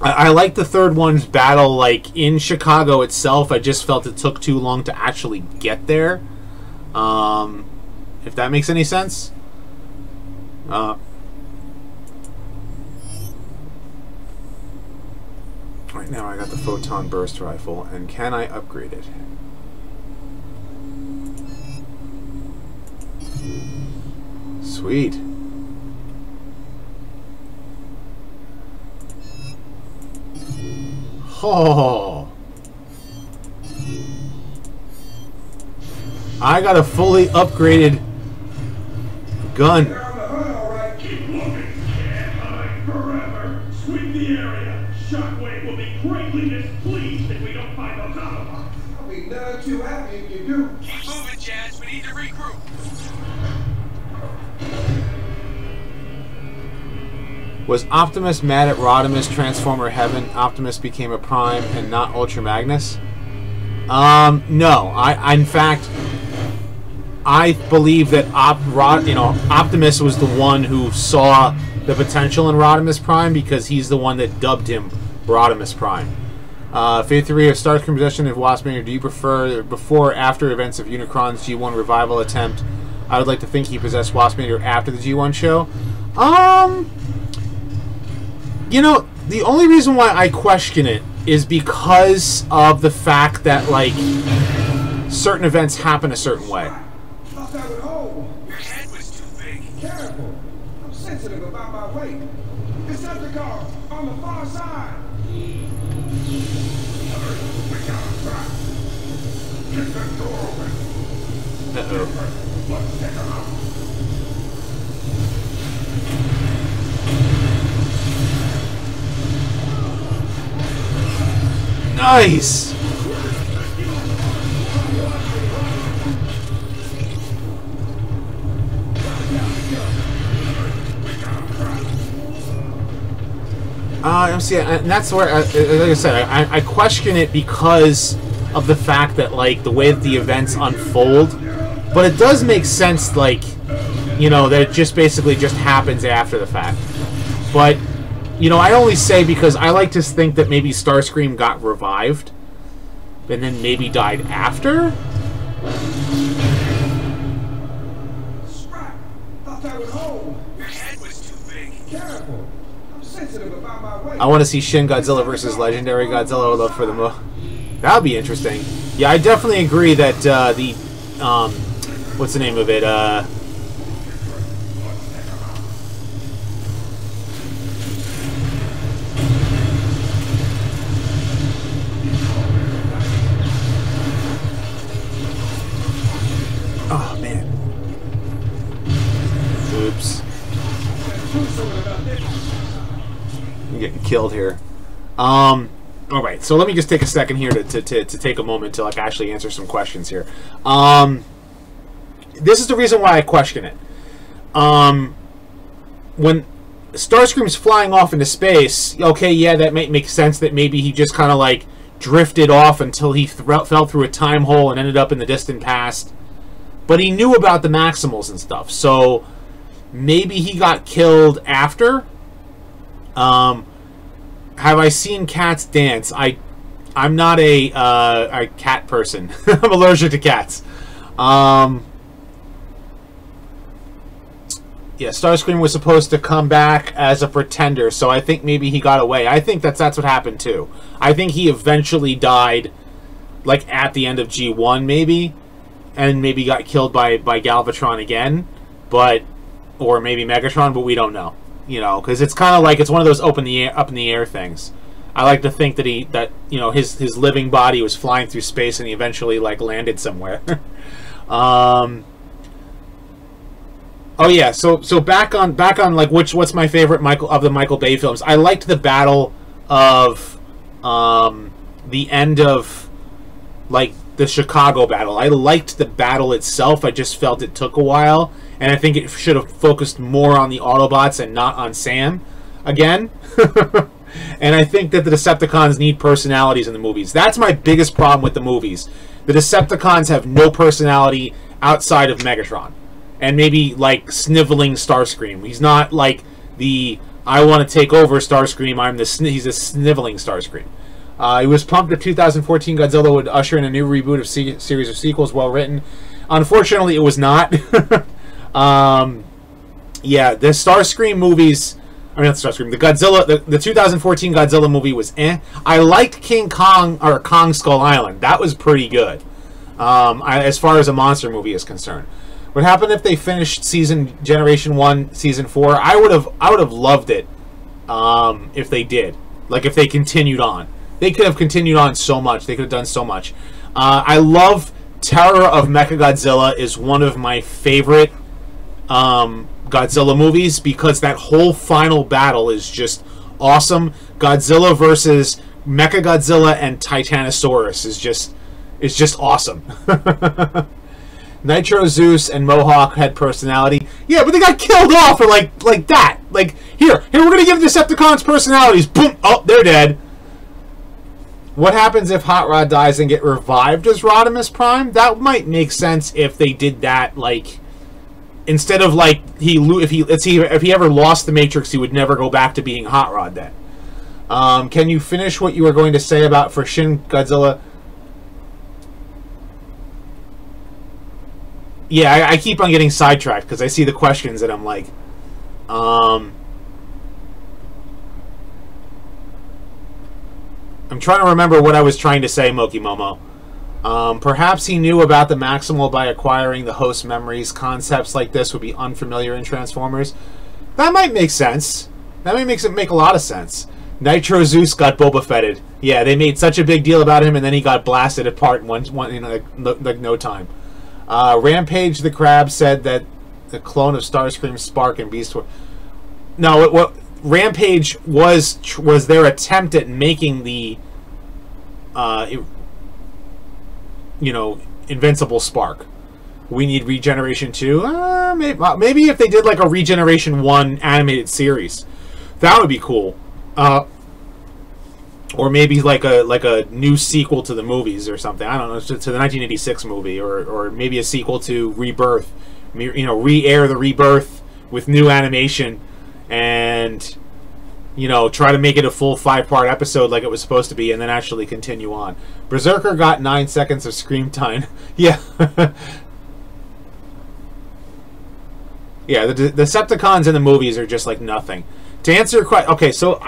I liked the third one's battle, like, in Chicago itself. I just felt it took too long to actually get there. If that makes any sense. Right now I got the photon burst rifle, and can I upgrade it? Sweet. Oh. I got a fully upgraded gun. Keep looking. Can't hide forever. Sweep the area. Shockwave will be greatly displeased if we don't find those Autobots. I'll be none too happy if you do. Keep moving, Jazz. We need to regroup. Was Optimus mad at Rodimus Transformer Heaven? Optimus became a Prime and not Ultra Magnus? No. In fact, I believe that Optimus was the one who saw the potential in Rodimus Prime because he's the one that dubbed him Rodimus Prime. Phase 3 of Starscream possession of Waspinator. Do you prefer before or after events of Unicron's G1 revival attempt? I would like to think he possessed Waspinator after the G1 show. You know, the only reason why I question it is because of the fact that, like, certain events happen a certain way. Thought that would hold. Your head was too big. Careful. I'm sensitive about my weight. Decepticons on the far side. Get that door open. Uh-oh. Let's take them out. Nice! And that's where, like I said, I question it because of the fact that, like, the way that the events unfold. But it does make sense, like, you know, that it just basically just happens after the fact. But, you know, I only say because I like to think that maybe Starscream got revived and then maybe died after. Scrap. Thought that would hold. Your head was too big. Careful. I'm sensitive about my weight. I want to see Shin Godzilla versus Legendary Godzilla. I would love for the that would be interesting. Yeah, I definitely agree that what's the name of it? Oh man. Oops. I'm getting killed here. Alright, so let me just take a second here to take a moment to, like, actually answer some questions here. This is the reason why I question it. When Starscream's flying off into space, okay, yeah, that might make sense that maybe he just kind of, like, drifted off until he fell through a time hole and ended up in the distant past. But he knew about the Maximals and stuff, so maybe he got killed after. Have I seen cats dance? I'm not a cat person. I'm allergic to cats. Yeah, Starscream was supposed to come back as a pretender, so I think maybe he got away. I think that's what happened too. I think he eventually died, like, at the end of G1 maybe, and maybe got killed by Galvatron again, or maybe Megatron, but we don't know. You know, because it's kind of like it's one of those up in the air things. I like to think that you know, his living body was flying through space and he eventually, like, landed somewhere. Oh yeah, so back on like what's my favorite the Michael Bay films. I liked the battle of the end of, like, the Chicago battle. I liked the battle itself. I just felt it took a while. And I think it should have focused more on the Autobots and not on Sam again. And I think that the Decepticons need personalities in the movies. That's my biggest problem with the movies. The Decepticons have no personality outside of Megatron. And maybe, like, sniveling Starscream. He's not like the, I want to take over Starscream, he's a sniveling Starscream. He was pumped that 2014 Godzilla would usher in a new reboot of series of sequels, well written. Unfortunately, it was not. Yeah, the Starscream movies, I mean, not Starscream. The Godzilla, the 2014 Godzilla movie was eh. I liked King Kong, or Kong Skull Island. That was pretty good. As far as a monster movie is concerned. What happened if they finished Generation 1, Season 4? I would have loved it if they did. Like, if they continued on. They could have continued on so much. They could have done so much. I love Terror of Mechagodzilla is one of my favorite Godzilla movies because that whole final battle is just awesome. Godzilla versus Mechagodzilla and Titanosaurus is just awesome. Nitro Zeus and Mohawk had personality. Yeah, but they got killed off or like that. Like, here, we're gonna give Decepticons personalities. Boom! Oh, they're dead. What happens if Hot Rod dies and get revived as Rodimus Prime? That might make sense if they did that. Like, instead of like if he ever lost the Matrix, he would never go back to being Hot Rod. Then, can you finish what you were going to say about for Shin Godzilla? Yeah, I keep on getting sidetracked because I see the questions and I'm like, I'm trying to remember what I was trying to say, Moki Momo. Perhaps he knew about the Maximal by acquiring the host memories. Concepts like this would be unfamiliar in Transformers. That might make sense. That might make a lot of sense. Nitro Zeus got Boba Fetted. Yeah, they made such a big deal about him, and then he got blasted apart in like no time. Rampage the Crab said that the clone of Starscream, Spark, and Beast were... No, what Rampage was their attempt at making the Invincible Spark. We need Regeneration 2. Maybe if they did like a Regeneration 1 animated series, that would be cool. Or maybe like a new sequel to the movies or something. I don't know, to the 1986 movie, or maybe a sequel to Rebirth. Re-air the Rebirth with new animation, and try to make it a full 5-part episode like it was supposed to be, and then actually continue on. Berserker got 9 seconds of screen time. Yeah. Yeah, the Decepticons in the movies are just like nothing. To answer your question, okay, so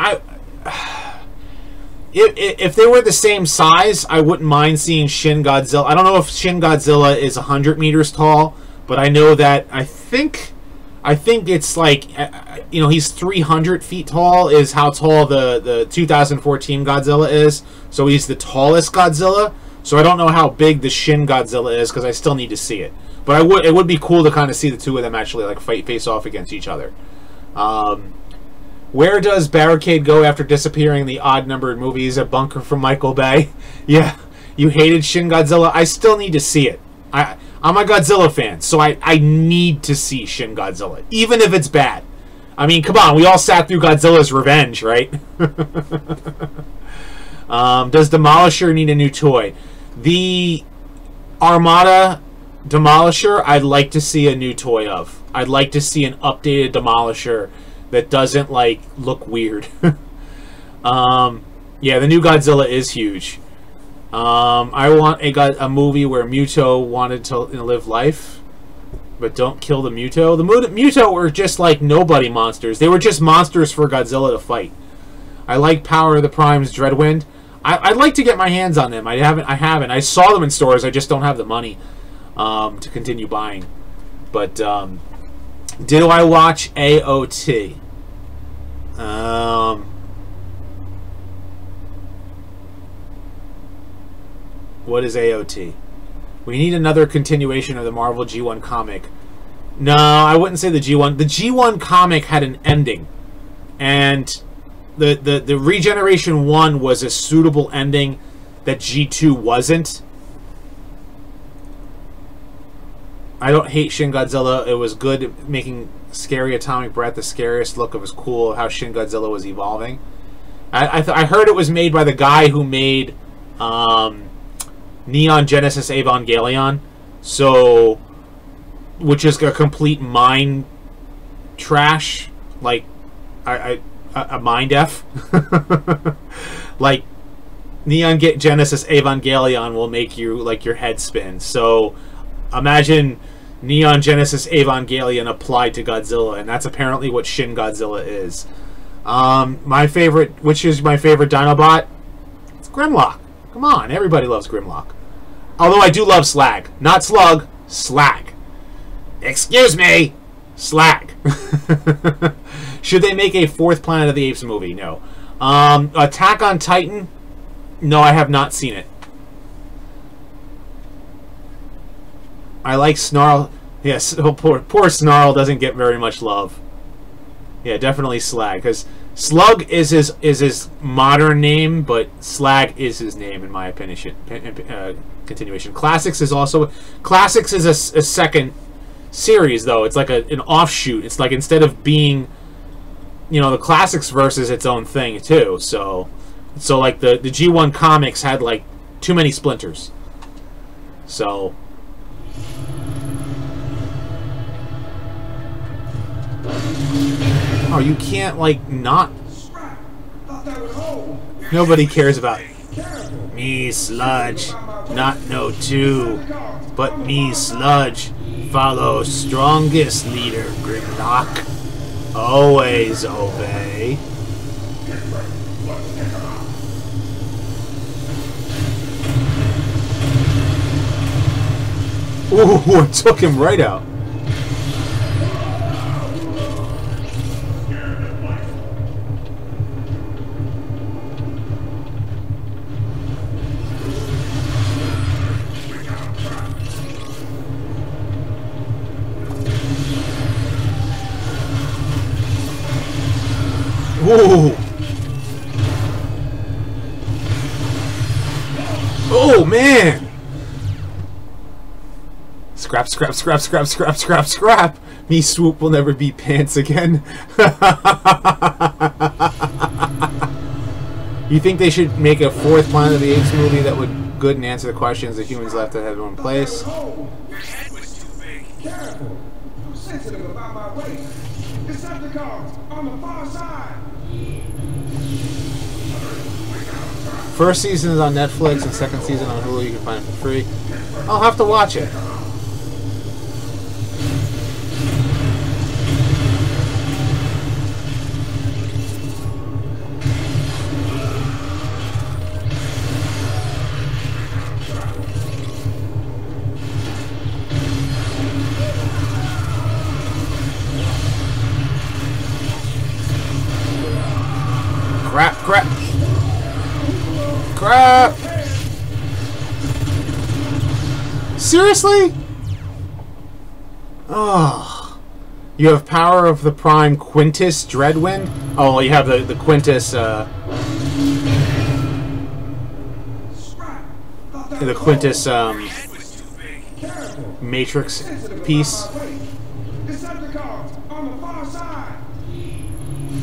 if they were the same size, I wouldn't mind seeing Shin Godzilla. I don't know if Shin Godzilla is 100 meters tall, but I know that I think it's like he's 300 feet tall is how tall the 2014 Godzilla is. So he's the tallest Godzilla. So I don't know how big the Shin Godzilla is because I still need to see it. But it would be cool to kind of see the two of them actually like face off against each other. Where does Barricade go after disappearing in the odd-numbered movies? A bunker from Michael Bay? Yeah, you hated Shin Godzilla? I still need to see it. I'm a Godzilla fan, so I need to see Shin Godzilla, even if it's bad. I mean, come on, we all sat through Godzilla's Revenge, right? Does Demolisher need a new toy? The Armada Demolisher, I'd like to see a new toy of. I'd like to see an updated Demolisher that doesn't like look weird. Yeah, the new Godzilla is huge. I want a movie where Muto wanted to live life, but don't kill the Muto. The Muto were just like nobody monsters. They were just monsters for Godzilla to fight. I like Power of the Prime's Dreadwind. I'd like to get my hands on them. I haven't. I saw them in stores. I just don't have the money to continue buying. But did I watch AOT? What is AOT? We need another continuation of the Marvel G1 comic. No, I wouldn't say the G1. The G1 comic had an ending, and the Regeneration 1 was a suitable ending that G2 wasn't. I don't hate Shin Godzilla. It was good making Scary Atomic Breath the scariest look. It was cool how Shin Godzilla was evolving. I heard it was made by the guy who made Neon Genesis Evangelion, so which is a complete mind trash, like a mind F. Like Neon Genesis Evangelion will make you like your head spin. So imagine Neon Genesis Evangelion applied to Godzilla, and that's apparently what Shin Godzilla is. My favorite, which is my favorite Dinobot? It's Grimlock. Come on, everybody loves Grimlock. Although I do love Slag. Not Slug, Slag. Excuse me, Slag. Should they make a 4th Planet of the Apes movie? No. Attack on Titan? No, I have not seen it. I like Snarl. Yes, poor Snarl doesn't get very much love. Yeah, definitely Slag, because Slug is his modern name, but Slag is his name in my opinion. Continuation. Classics is also a second series though. It's like an offshoot. It's like instead of being, you know, the Classics verse is its own thing too. So like the G1 comics had like too many splinters. So. Oh, you can't, like, not... Nobody cares about me, Sludge. Not no two, but me, Sludge. Follow strongest leader, Grimlock. Always obey. Ooh, I took him right out. Whoa! Oh man! Scrap, scrap, scrap, scrap, scrap, scrap, scrap! Me swoop will never be pants again. You think they should make a 4th Planet of the Apes movie that would good and answer the questions the humans left to have in place? Your head was too big. Careful. I'm sensitive about my weight. Decepticons on the far side. First season is on Netflix and second season on Hulu. You can find it for free. I'll have to watch it. Crap, crap. Crap! Seriously? Oh. You have Power of the Prime Quintus Dreadwind? Oh, well, you have the Quintus, the Quintus, Matrix piece.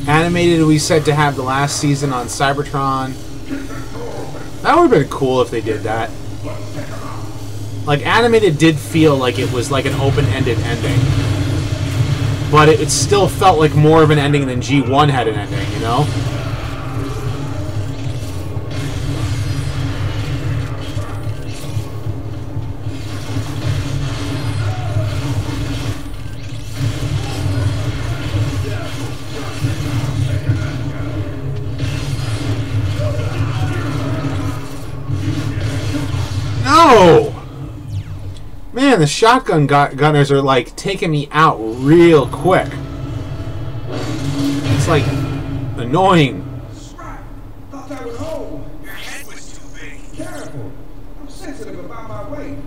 Animated, we said to have the last season on Cybertron. That would have been cool if they did that. Like, animated did feel like it was like an open-ended ending. But it still felt like more of an ending than G1 had an ending, you know? No! Man, the shotgun gunners are like taking me out real quick. It's like annoying. Thought that was whole. Your head was too big. Careful. I'm sensitive about my weight.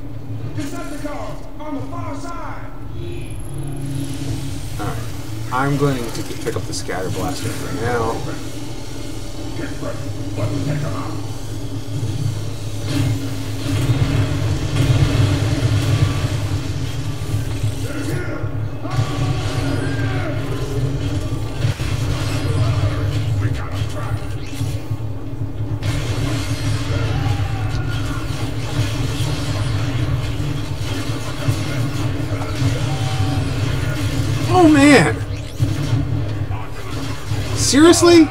Decepticons on the far side. Alright. I'm going to pick up the scatter blaster right now. Oh man! Seriously?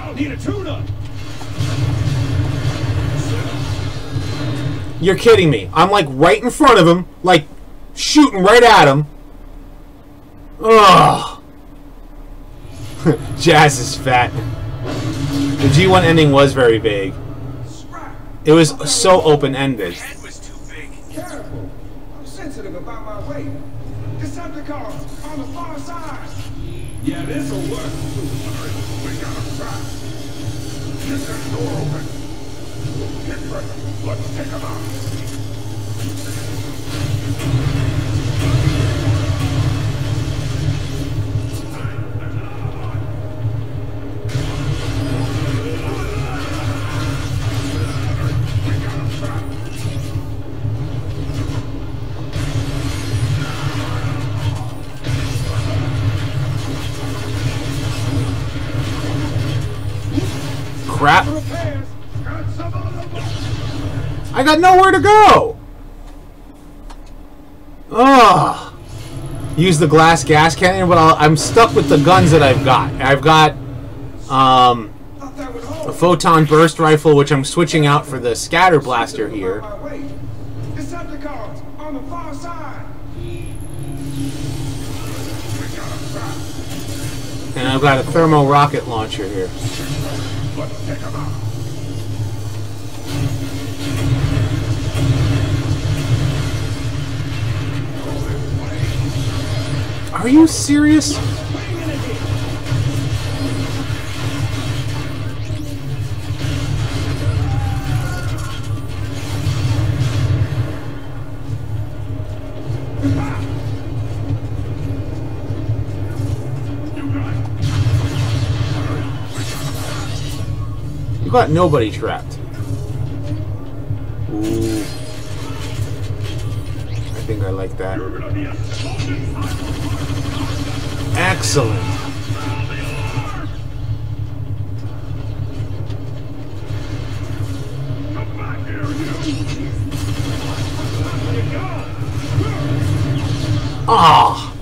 You're kidding me. I'm like right in front of him, like shooting right at him. Ugh. Jazz is fat. The G1 ending was very vague. It was so open-ended. Head was too big. Careful. I'm sensitive about my weight. Decepticons on the far side. Yeah, this'll work. We got him trapped. Get that door open. Get ready. Let's take him out. Crap. I got nowhere to go. Ugh. Use the glass gas cannon, but I'm stuck with the guns that I've got. I've got a photon burst rifle, which I'm switching out for the scatter blaster here. Decepticons on the far side. And I've got a thermo rocket launcher here. Let's take him out. Are you serious? You got nobody trapped. Ooh. I think I like that. Excellent. Ah.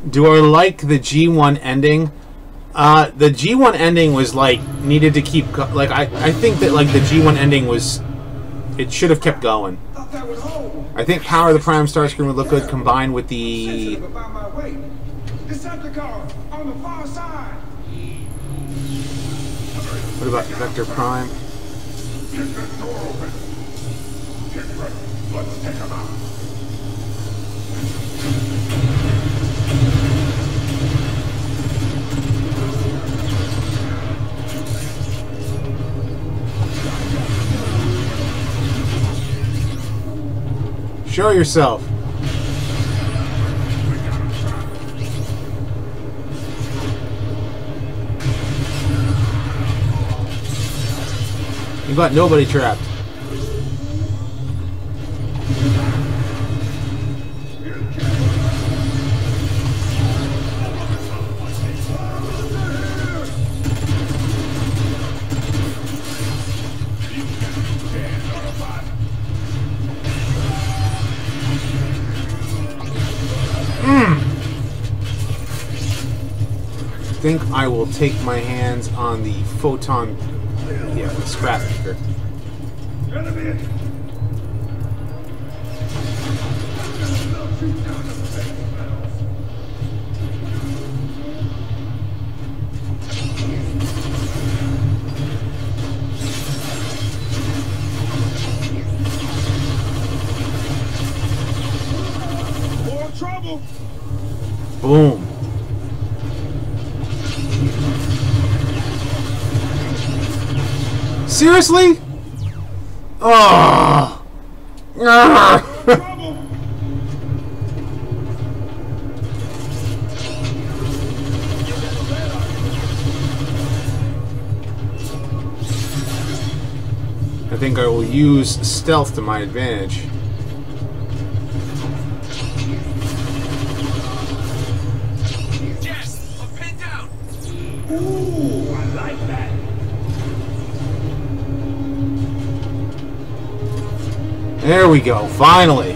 Do I like the G1 ending? The G1 ending was like needed to keep like I think that like the G1 ending was it should have kept going. I think Power of the Prime Starscream would look good combined with the Decepticons on the far side. what about Vector Prime? Get that door open. Get ready. Let's take him out. Show yourself. You got nobody trapped. I think I will take my hands on the photon, yeah, the scrap maker. More trouble. Boom. Seriously? Oh. I think I will use stealth to my advantage. Yes, I'm pinned down. Ooh, I like that. There we go, finally.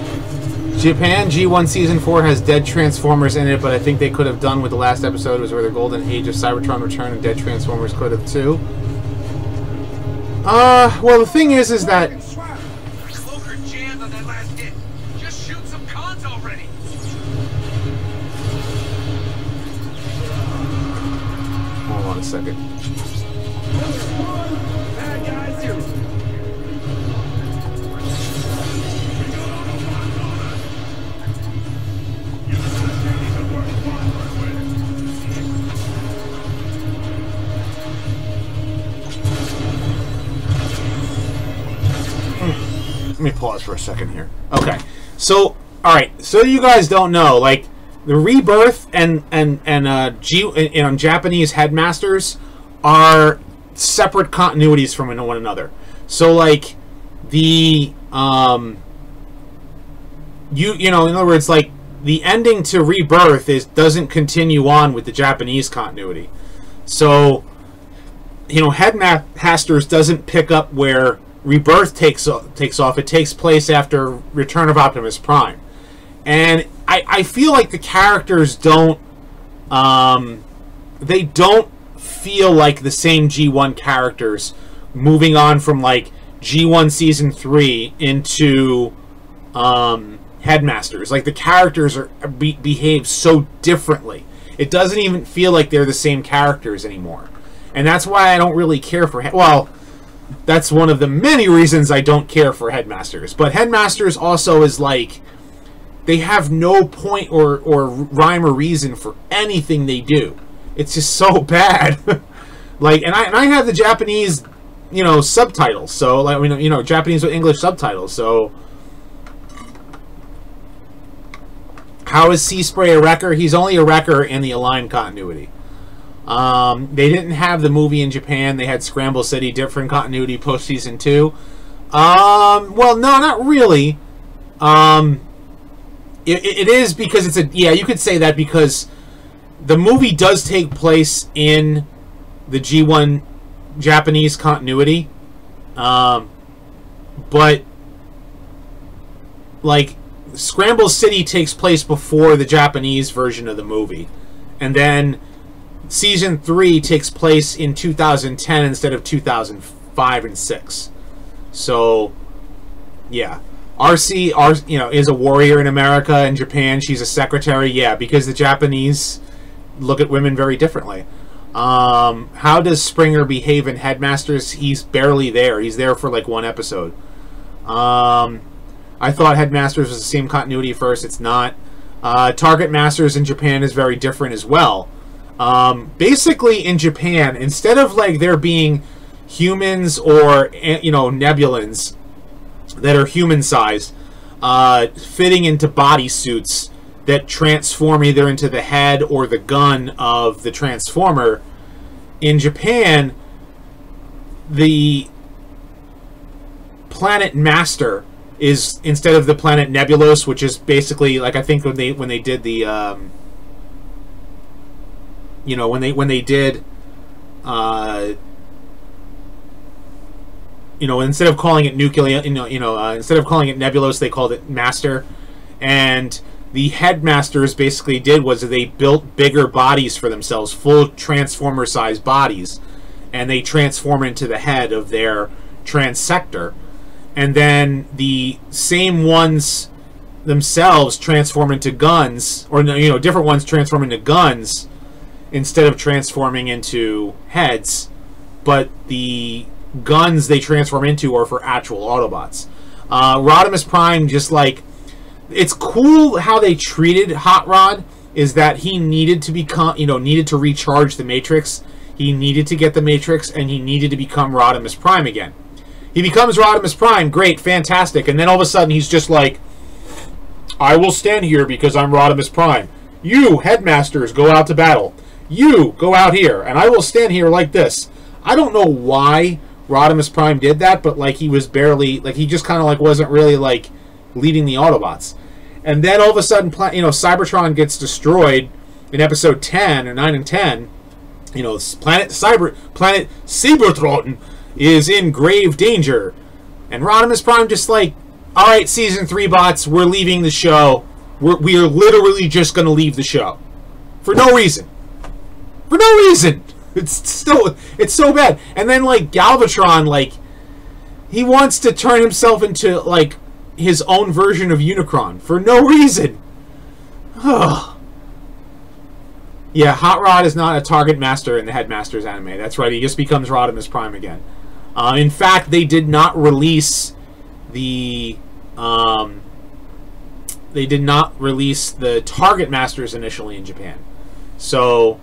Japan G1 Season 4 has dead Transformers in it, but I think they could have done what the last episode was where the golden age of Cybertron returned and dead Transformers could have too. Well the thing is that... Cloaker jammed on that last hit. Just shoot some cons already. Hold on a second. Bad guys, seriously. Let me pause for a second here. Okay, so all right, so you guys don't know, like the Rebirth and Japanese Headmasters are separate continuities from one another. So like the you know, in other words, like the ending to Rebirth doesn't continue on with the Japanese continuity. So you know, Headmasters doesn't pick up where Rebirth takes off. It takes place after Return of Optimus Prime, and I feel like the characters don't they don't feel like the same G1 characters moving on from like G1 Season 3 into Headmasters. Like the characters behave so differently. It doesn't even feel like they're the same characters anymore, and that's why I don't really care for well. That's one of the many reasons I don't care for Headmasters. But Headmasters also is like, they have no point or rhyme or reason for anything they do. It's just so bad. Like, and I have the Japanese, you know, subtitles. So like, you know, Japanese with English subtitles. So how is Sea Spray a wrecker? He's only a wrecker in the Aligned continuity. They didn't have the movie in Japan. They had Scramble City, different continuity post season 2. Well, no, not really. It is because it's a, yeah, you could say that because the movie does take place in the G1 Japanese continuity. But like Scramble City takes place before the Japanese version of the movie, and then Season 3 takes place in 2010 instead of 2005 and 6. So, yeah. RC, you know, is a warrior in America and Japan. She's a secretary. Yeah, because the Japanese look at women very differently. How does Springer behave in Headmasters? He's barely there. He's there for like one episode. I thought Headmasters was the same continuity first. It's not. Target Masters in Japan is very different as well. Basically in Japan, instead of like there being humans or, you know, Nebulans that are human-sized, fitting into bodysuits that transform either into the head or the gun of the Transformer, in Japan, the Planet Master is, instead of the Planet Nebulos, which is basically like, I think when they did the you know, when they did, you know, instead of calling it nuclear, instead of calling it Nebulos, they called it Master. And the Headmasters basically did was they built bigger bodies for themselves, full Transformer-sized bodies, and they transform into the head of their Transector. And then the same ones themselves transform into guns, or, you know, different ones transform into guns instead of transforming into heads, but the guns they transform into are for actual Autobots. Rodimus Prime, just like, it's cool how they treated Hot Rod, is that he needed to become, you know, needed to recharge the Matrix. He needed to get the Matrix, and he needed to become Rodimus Prime again. He becomes Rodimus Prime, great, fantastic, and then all of a sudden he's just like, I will stand here because I'm Rodimus Prime. You, Headmasters, go out to battle. You, go out here, and I will stand here like this. I don't know why Rodimus Prime did that, but like he was barely, like he just kind of like wasn't really like leading the Autobots. And then all of a sudden, you know, Cybertron gets destroyed in episode 10 or 9 and 10. You know, planet Cybertron is in grave danger, and Rodimus Prime just like, all right, season 3 bots, we're leaving the show. We are literally just going to leave the show for no reason. For no reason. It's so bad. And then like Galvatron, like he wants to turn himself into like his own version of Unicron for no reason. You Yeah, Hot Rod is not a Target Master in the Headmasters anime. That's right, he just becomes Rodimus Prime again. In fact, they did not release the Target Masters initially in Japan. So,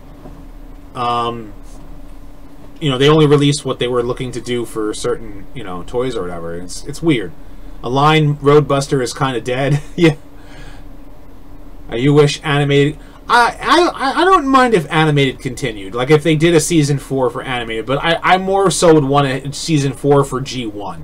you know, they only released what they were looking to do for certain, you know, toys or whatever. It's weird. Align Roadbuster is kind of dead. Yeah. You wish animated... I don't mind if animated continued. Like, if they did a Season 4 for animated. But I more so would want a Season 4 for G1.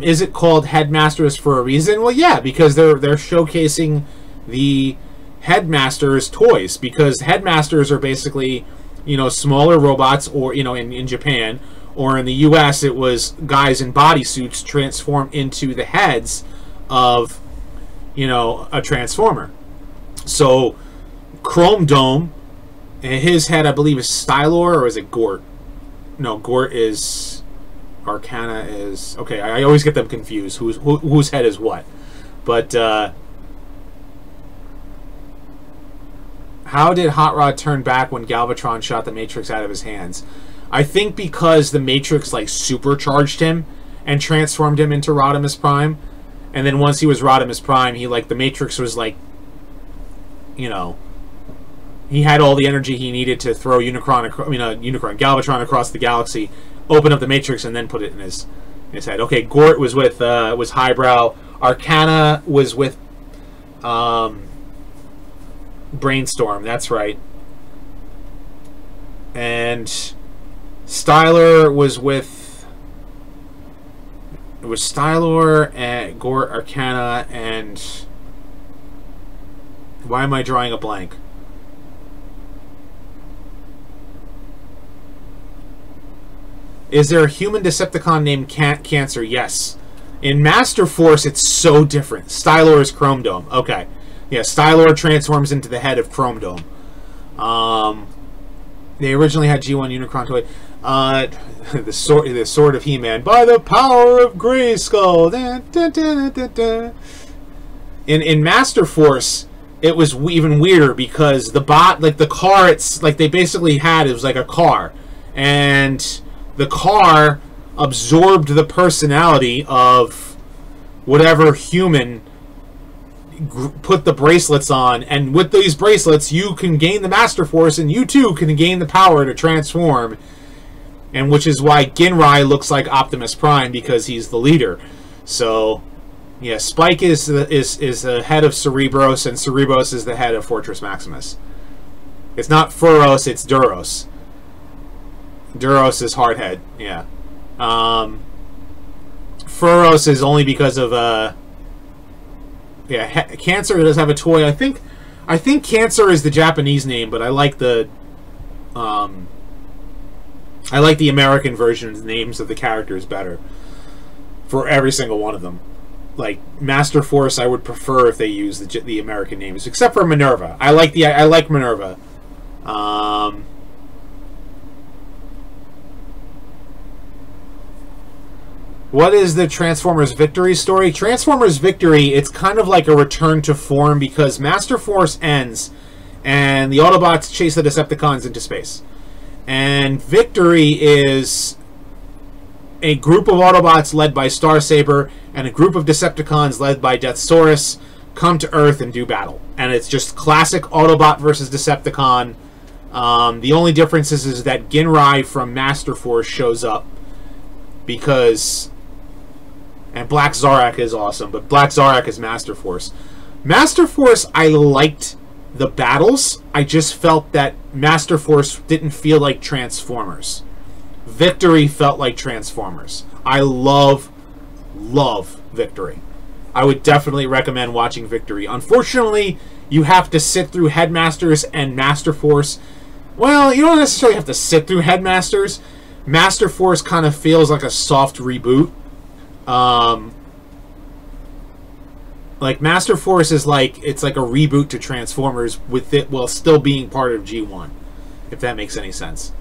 Is it called Headmasters for a reason? Well, yeah, because they're showcasing the Headmasters toys. Because Headmasters are basically, you know, smaller robots, or, you know, in Japan, or in the US, it was guys in bodysuits transformed into the heads of, you know, a Transformer. So, Chrome Dome, and his head, I believe, is Stylor, or is it Gort? No, Gort is... Arcana is... Okay, I always get them confused, whose head is what. But, how did Hot Rod turn back when Galvatron shot the Matrix out of his hands? I think because the Matrix, like, supercharged him and transformed him into Rodimus Prime. And then once he was Rodimus Prime, he, like, the Matrix was, like, you know, he had all the energy he needed to throw Galvatron across the galaxy, open up the Matrix, and then put it in his head. Okay, Gort was with was Highbrow. Arcana was with Brainstorm. That's right. And Stylor was with... It was Stylor and Gort, Arcana, and... Why am I drawing a blank? Is there a human Decepticon named Cancer? Yes. In Master Force, it's so different. Stylor is Chrome Dome. Okay. Yeah, Stylor transforms into the head of Chrome Dome. They originally had G1 Unicron toy. The sword of He-Man. By the power of Grayskull. In Master Force, it was even weirder because the bot, like the car, it's like they basically had, it was like a car. And the car absorbed the personality of whatever human put the bracelets on, and with these bracelets you can gain the Master Force, and you too can gain the power to transform. And which is why Ginrai looks like Optimus Prime, because he's the leader. So yeah, Spike is the head of Cerebros, and Cerebros is the head of Fortress Maximus. It's not Furos, it's Duros. Duros is Hardhead, yeah. Furos is only because of yeah, Cancer does have a toy. I think Cancer is the Japanese name, but I like the American version's names of the characters better for every single one of them. Like Master Force, I would prefer if they use the American names, except for Minerva. I like Minerva. What is the Transformers Victory story? Transformers Victory, it's kind of like a return to form, because Master Force ends and the Autobots chase the Decepticons into space. And Victory is a group of Autobots led by Starsaber and a group of Decepticons led by Deathsaurus come to Earth and do battle. And it's just classic Autobot versus Decepticon. The only difference is that Ginrai from Master Force shows up, because... And Black Zarak is awesome, but Black Zarak is Master Force. Master Force, I liked the battles. I just felt that Master Force didn't feel like Transformers. Victory felt like Transformers. I love Victory. I would definitely recommend watching Victory. Unfortunately, you have to sit through Headmasters and Master Force. Well, you don't necessarily have to sit through Headmasters. Master Force kind of feels like a soft reboot. Like Master Force is like, it's like a reboot to Transformers with it while still being part of G1, if that makes any sense.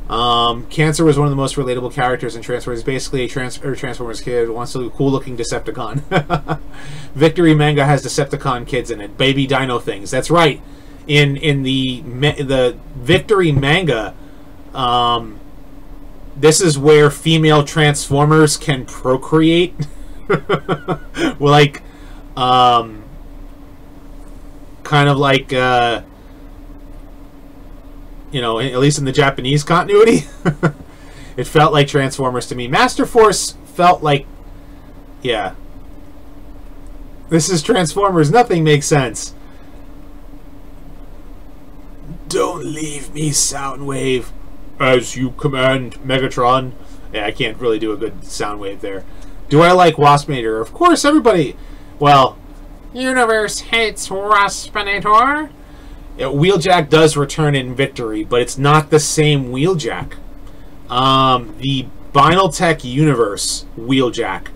Cancer was one of the most relatable characters in Transformers. Basically a Transformers kid who wants a cool looking Decepticon. Victory manga has Decepticon kids in it, baby dino things. That's right. in the Victory manga, this is where female Transformers can procreate. Like, kind of like, you know, at least in the Japanese continuity, it felt like Transformers to me. Master Force felt like, yeah, this is Transformers. Nothing makes sense. Don't leave me, Soundwave. As you command, Megatron. Yeah, I can't really do a good Soundwave there. Do I like Waspinator? Of course, everybody. Well, Universe hates Waspinator. Yeah, Wheeljack does return in Victory, but it's not the same Wheeljack. The Binaltech Universe Wheeljack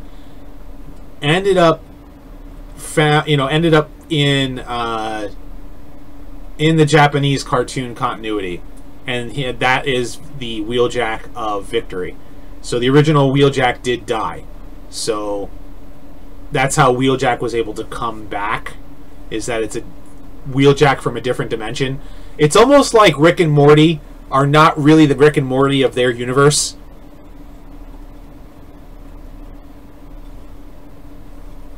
ended up in the Japanese cartoon continuity, and that is the Wheeljack of Victory. So the original Wheeljack did die. So that's how Wheeljack was able to come back, is that it's a Wheeljack from a different dimension. It's almost like Rick and Morty are not really the Rick and Morty of their universe.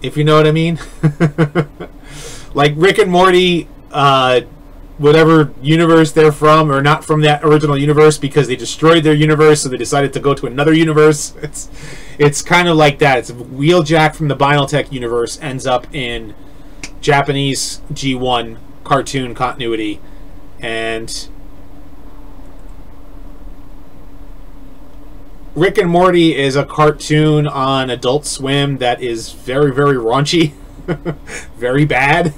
If you know what I mean. Like Rick and Morty, whatever universe they're from, or not from that original universe because they destroyed their universe, so they decided to go to another universe. It's kind of like that. It's Wheeljack from the Binaltech universe ends up in Japanese G1 cartoon continuity, and Rick and Morty is a cartoon on Adult Swim that is very, very raunchy, very bad,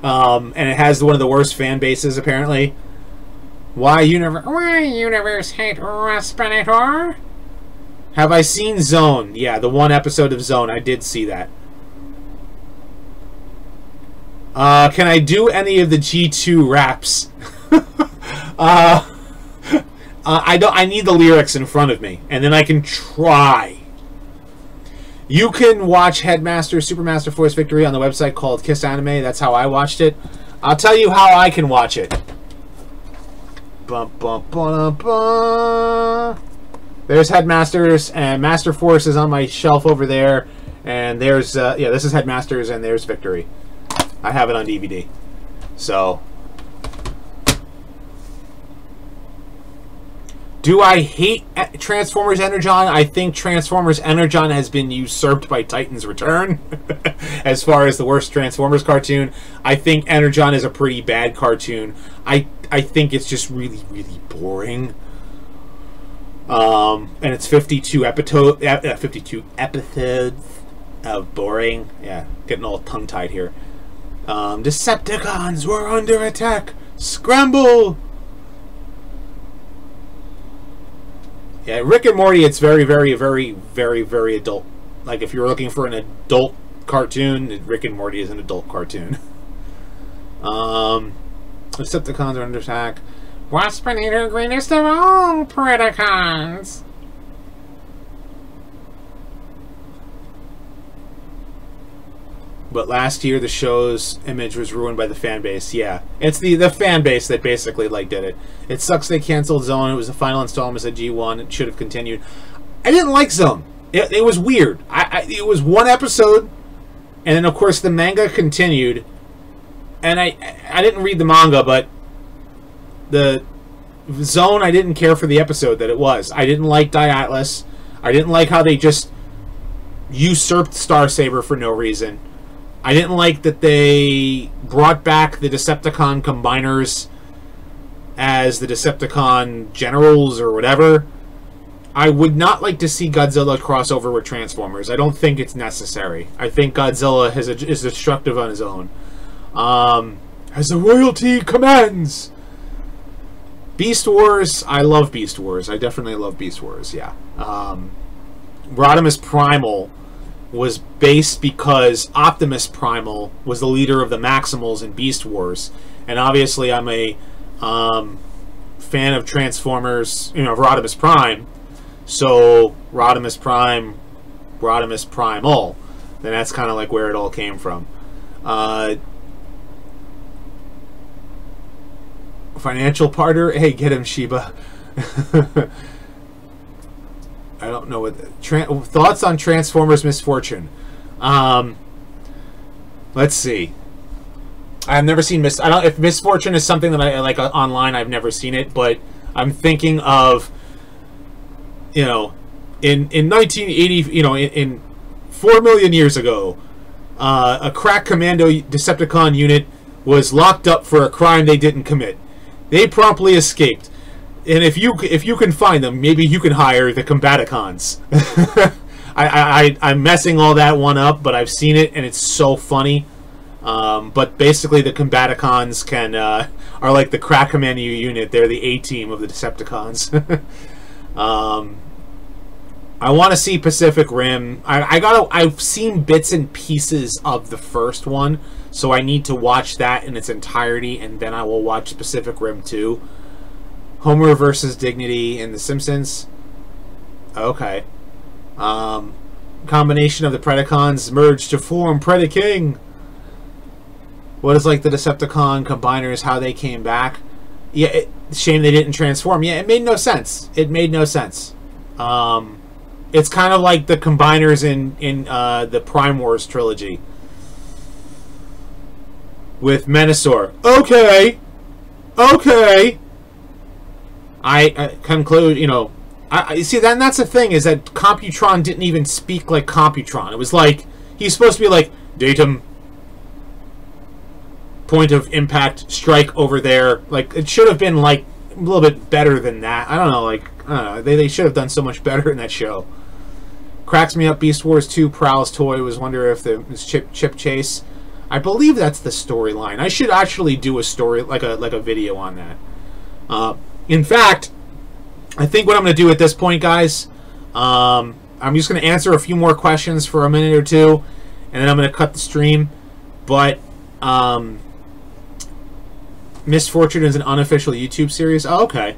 and it has one of the worst fan bases apparently. Why Universe hate Waspinator? Have I seen Zone? Yeah, the one episode of Zone, I did see that. Can I do any of the G2 raps? I need the lyrics in front of me, and then I can try. You can watch Headmaster Supermaster Force Victory on the website called Kiss Anime. That's how I watched it. I'll tell you how I can watch it. Bum, bum, bum, bum. There's Headmasters, and Master Force is on my shelf over there. And there's, yeah, this is Headmasters, and there's Victory. I have it on DVD. So, do I hate Transformers Energon? I think Transformers Energon has been usurped by Titan's Return as far as the worst Transformers cartoon. I think Energon is a pretty bad cartoon. I think it's just really, really boring. And it's 52 episodes of boring. Yeah, getting all tongue-tied here. Decepticons were under attack. Scramble! Yeah, Rick and Morty, it's very, very, very, very, very adult. Like, if you're looking for an adult cartoon, Rick and Morty is an adult cartoon. Decepticons are under attack. Waspinator, greatest of all Predacons! But last year, the show's image was ruined by the fan base. Yeah, it's the fan base that basically like did it. It sucks they canceled Zone. It was the final installment of G1. It should have continued. I didn't like Zone. It was weird. It was one episode, and then of course the manga continued. And I didn't read the manga, but the Zone, I didn't care for the episode that it was. I didn't like Diatlas. I didn't like how they just usurped Starsaber for no reason. I didn't like that they brought back the Decepticon combiners as the Decepticon generals or whatever. I would not like to see Godzilla cross over with Transformers. I don't think it's necessary. I think Godzilla is destructive on his own. As the royalty commands! Beast Wars, I love Beast Wars. I definitely love Beast Wars, yeah. Rodimus Primal was based because Optimus Primal was the leader of the Maximals in Beast Wars. And obviously I'm a fan of Transformers, you know, of Rodimus Prime. So Rodimus Prime, Rodimus Primal. Then that's kind of like where it all came from. financial partner. Hey, get him, Sheba. I don't know what thoughts on Transformers Misfortune. Let's see. I've never seen I don't if Misfortune is something that I like online. I've never seen it, but I'm thinking of, you know, in 1980, you know, in 4 million years ago, a crack commando Decepticon unit was locked up for a crime they didn't commit. They promptly escaped. And if you can find them, maybe you can hire the Combaticons. I'm messing all that one up, but I've seen it and it's so funny. But basically, the Combaticons are like the crack commando unit. They're the A-team of the Decepticons. I want to see Pacific Rim. I've seen bits and pieces of the first one, so I need to watch that in its entirety, and then I will watch Pacific Rim 2. Homer versus Dignity in The Simpsons. Okay. Combination of the Predacons merged to form Predaking. What is like the Decepticon combiners, how they came back. Yeah, shame they didn't transform. Yeah, it made no sense. It made no sense. It's kind of like the combiners in the Prime Wars trilogy. With Menasor. Okay! Okay! I conclude, you know, I see, then that's the thing, is that Computron didn't even speak like Computron. It was like, he's supposed to be like, datum, point of impact, strike over there. Like, it should have been like a little bit better than that. I don't know, like, I don't know, they should have done so much better in that show. Cracks me up, Beast Wars 2, Prowl's toy, was wonder if the chip chase. I believe that's the storyline. I should actually do a story, like a video on that. In fact, I think what I'm going to do at this point, guys, I'm just going to answer a few more questions for a minute or two, and then I'm going to cut the stream. But Misfortune is an unofficial YouTube series. Oh, okay.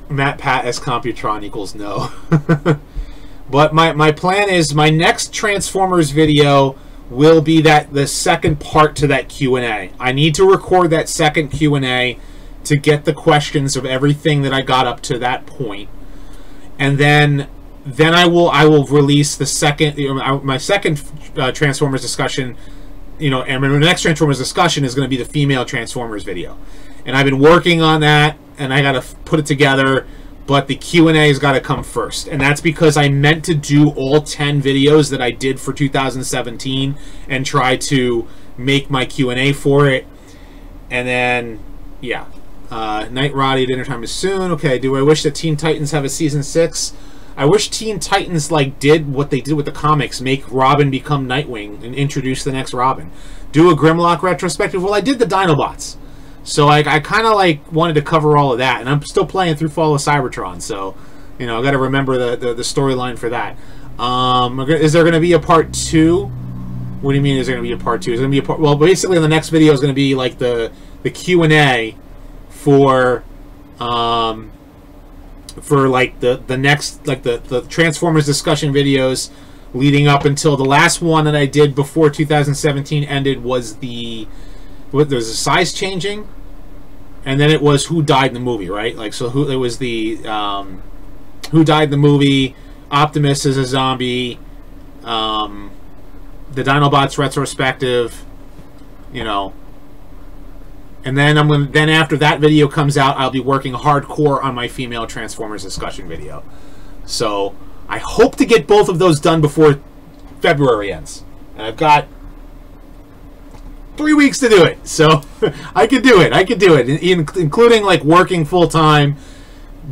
Matt Pat as Computron equals no. But my plan is my next Transformers video will be the second part to that Q&A. I need to record that second Q&A to get the questions of everything that I got up to that point, and then I will release the second, my second Transformers discussion. You know, and my next Transformers discussion is going to be the female Transformers video, and I've been working on that, and I got to put it together. But the Q&A has got to come first. And that's because I meant to do all 10 videos that I did for 2017 and try to make my Q&A for it. And then, yeah. Night Roddy, dinner time is soon. Okay, do I wish that Teen Titans have a Season 6? I wish Teen Titans, like, did what they did with the comics. Make Robin become Nightwing and introduce the next Robin. Do a Grimlock retrospective. Well, I did the Dinobots. So I kind of like wanted to cover all of that, and I'm still playing through Fall of Cybertron, so you know I got to remember the storyline for that. Is there going to be a part 2? What do you mean? Is there going to be a part 2? Is there going to be a part? Well, basically, the next video is going to be like the Q&A for like the next, like the Transformers discussion videos leading up until the last one that I did before 2017 ended was the. There's a size changing, and then it was who died in the movie, right? Like, so it was the who died in the movie, Optimus is a zombie, the Dinobots retrospective, you know. And then then after that video comes out, I'll be working hardcore on my female Transformers discussion video. So I hope to get both of those done before February ends, and I've got 3 weeks to do it, so I can do it. I can do it, including like working full time,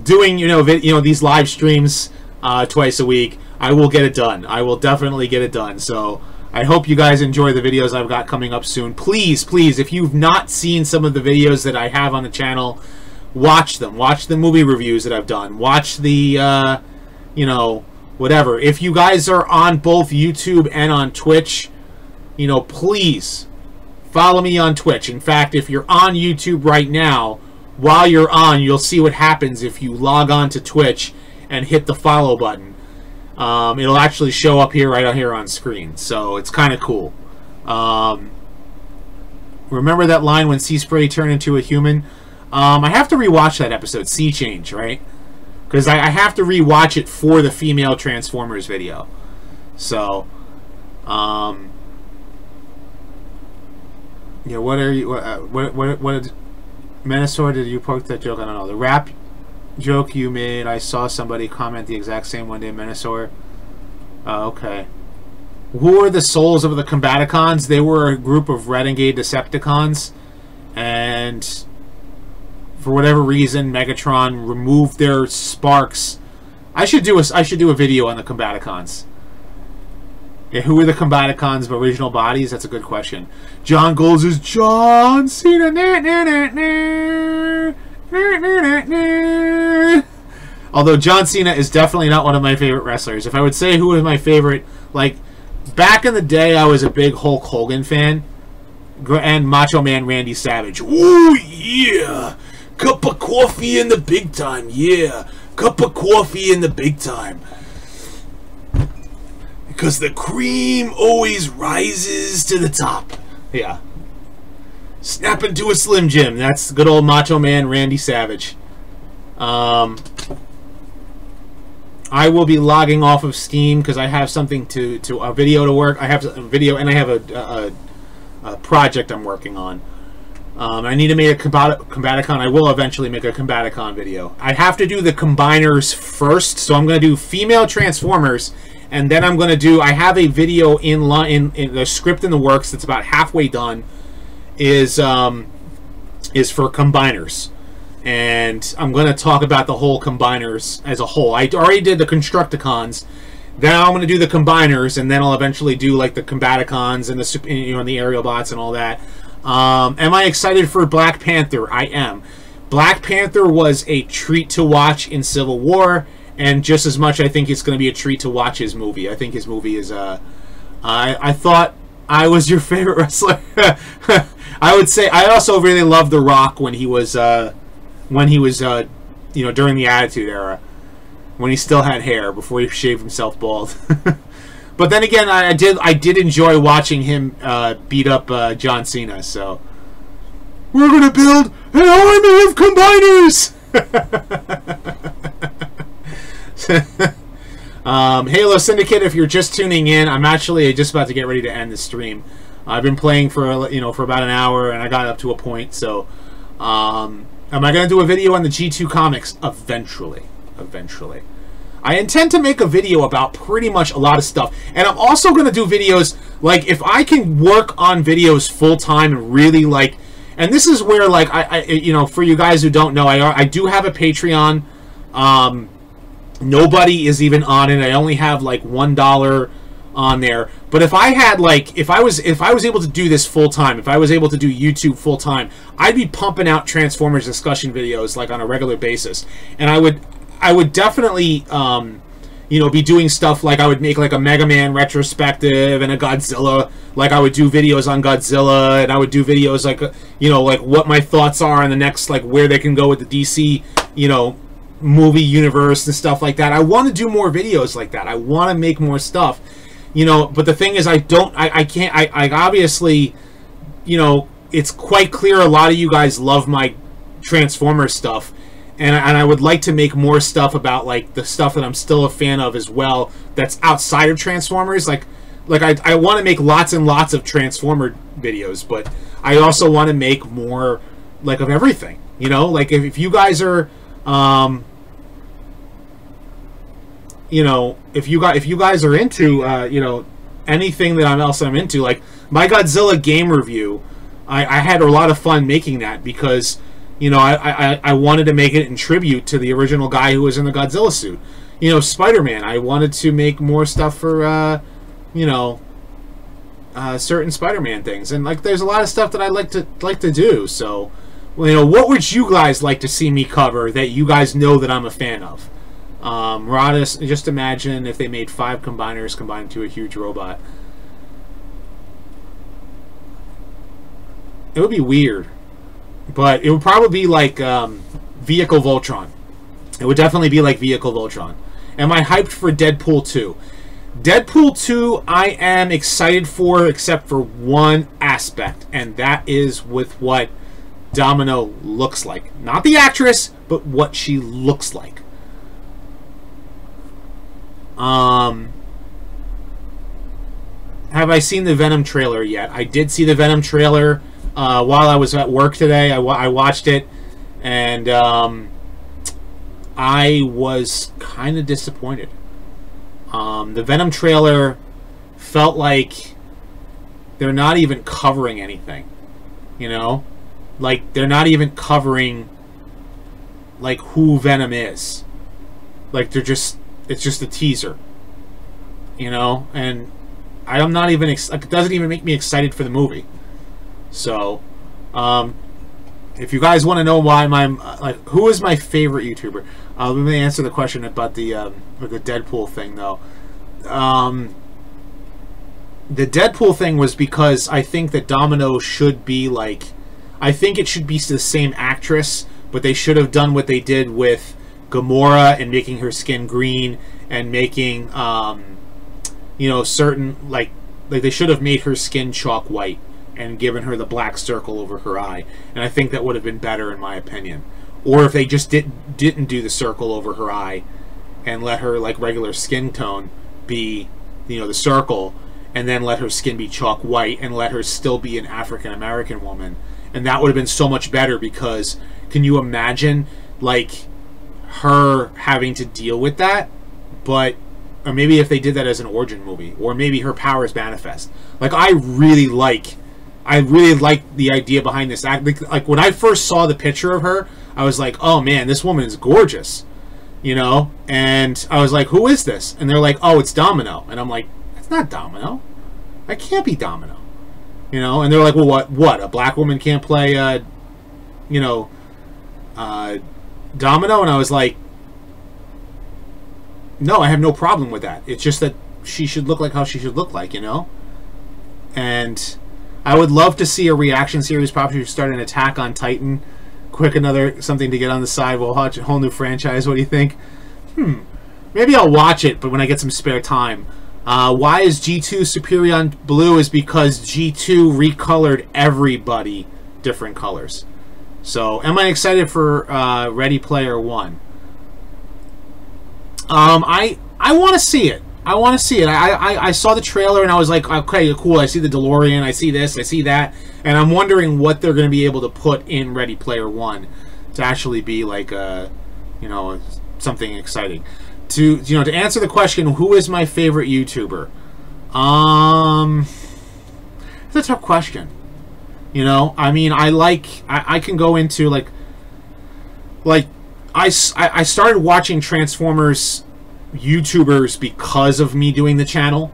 doing these live streams twice a week. I will get it done. I will definitely get it done. So I hope you guys enjoy the videos I've got coming up soon. Please, please, if you've not seen some of the videos that I have on the channel, watch them. Watch the movie reviews that I've done. Watch the whatever. If you guys are on both YouTube and on Twitch, please follow me on Twitch. In fact, if you're on YouTube right now, while you're on, you'll see what happens if you log on to Twitch and hit the follow button. It'll actually show up here, right here on screen. So it's kind of cool. Remember that line when Sea Spray turned into a human? I have to rewatch that episode, Sea Change, right? Because I have to rewatch it for the female Transformers video. So, yeah, what are you, what Menosaur, did you poke that joke? I don't know. The rap joke you made, I saw somebody comment the exact same one day, Menosaur. Okay. Who are the souls of the Combaticons? They were a group of renegade Decepticons, and for whatever reason, Megatron removed their sparks. I should do a video on the Combaticons. Yeah, who are the Combaticons of original bodies? That's a good question. John Golds is John Cena. Although John Cena is definitely not one of my favorite wrestlers. If I would say who was my favorite, like, back in the day, I was a big Hulk Hogan fan. And Macho Man Randy Savage. Ooh, yeah! Cup of coffee in the big time, yeah! Cup of coffee in the big time. Because the cream always rises to the top. Yeah. Snap into a Slim Jim. That's good old Macho Man Randy Savage. I will be logging off of Steam because I have something to a video to work. I have a video and I have a project I'm working on. I need to make a Combaticon. I will eventually make a Combaticon video. I have to do the combiners first, so I'm going to do female Transformers, and then I'm going to do. I have a video in the script in the works that's about halfway done. Is for combiners. And I'm going to talk about the whole combiners as a whole. I already did the Constructicons. Now I'm going to do the combiners, and then I'll eventually do like the Combaticons and the and the aerial bots and all that. Am I excited for Black Panther? I am. Black Panther was a treat to watch in Civil War, and just as much I think it's going to be a treat to watch his movie. I think his movie is. I thought I was your favorite wrestler. I would say I also really loved The Rock when he was. You know, during the Attitude Era, when he still had hair before he shaved himself bald. But then again, I did enjoy watching him beat up John Cena. So we're gonna build an army of combiners. Halo Syndicate. If you're just tuning in, I'm actually just about to get ready to end the stream. I've been playing for about an hour, and I got up to a point. So. Am I going to do a video on the G2 comics? Eventually. Eventually. I intend to make a video about pretty much a lot of stuff. And I'm also going to do videos, like, if I can work on videos full-time and really, like... And this is where, like, for you guys who don't know, I do have a Patreon. Nobody is even on it. I only have, like, $1 on there. But if I had, like, if I was able to do this full time, if I was able to do YouTube full time, I'd be pumping out Transformers discussion videos like on a regular basis, and I would definitely be doing stuff like I would make like a Mega Man retrospective and a Godzilla. Like I would do videos on Godzilla, and I would do videos like like what my thoughts are on the next, like where they can go with the DC movie universe and stuff like that. I want to do more videos like that. I want to make more stuff. But the thing is, I obviously, it's quite clear a lot of you guys love my Transformers stuff, and I would like to make more stuff about, like, the stuff that I'm still a fan of as well that's outside of Transformers. Like I want to make lots and lots of Transformer videos, but I also want to make more, like, of everything, Like, if you guys are, if you guys are into anything that I'm into, like my Godzilla game review, I had a lot of fun making that because I wanted to make it in tribute to the original guy who was in the Godzilla suit. Spider-Man. I wanted to make more stuff for certain Spider-Man things, and like there's a lot of stuff that I like to do. So what would you guys like to see me cover that you guys know that I'm a fan of? Rodimus, just imagine if they made 5 combiners combined into a huge robot. It would be weird, but it would probably be like Vehicle Voltron. It would definitely be like Vehicle Voltron. Am I hyped for Deadpool 2? Deadpool 2 I am excited for, except for one aspect, and that is with what Domino looks like. Not the actress, but what she looks like. Have I seen the Venom trailer yet? I did see the Venom trailer while I was at work today. I watched it, and I was kind of disappointed. The Venom trailer felt like they're not even covering anything, you know? Like, they're not even covering, like, who Venom is. Like, they're just, it's just a teaser, you know? And I'm not even, like, it doesn't even make me excited for the movie. So, if you guys want to know why like, who is my favorite YouTuber? Let me answer the question about the Deadpool thing, though. The Deadpool thing was because I think that Domino should be, like, I think it should be the same actress, but they should have done what they did with Gamora and making her skin green and making, you know, certain, like they should have made her skin chalk white and given her the black circle over her eye. And I think that would have been better, in my opinion. Or if they just didn't do the circle over her eye and let her, like, regular skin tone be, you know, the circle, and then let her skin be chalk white and let her still be an African-American woman. And that would have been so much better, because can you imagine, like, her having to deal with that? But, or maybe if they did that as an origin movie, or maybe her powers manifest. Like, I really like the idea behind this act. Like, when I first saw the picture of her, I was like, oh man, this woman is gorgeous, you know? And I was like, who is this? And they're like, oh, it's Domino. And I'm like, that's not Domino. That can't be Domino. You know? And they're like, well, what? A black woman can't play, you know, Domino? And I was like, no, I have no problem with that. It's just that she should look like how she should look like, you know? And I would love to see a reaction series. Probably start an Attack on Titan. Quick, something to get on the side. We'll watch a whole new franchise. What do you think? Maybe I'll watch it, but when I get some spare time. Why is G2 superior on blue? Is because G2 recolored everybody different colors. So, am I excited for Ready Player One? I want to see it. I want to see it. I saw the trailer and I was like, okay, cool. I see the DeLorean. I see this. I see that. And I'm wondering what they're going to be able to put in Ready Player One to actually be like you know, something exciting. To answer the question, who is my favorite YouTuber? It's a tough question. You know, I mean, I can go into like I started watching Transformers YouTubers because of me doing the channel,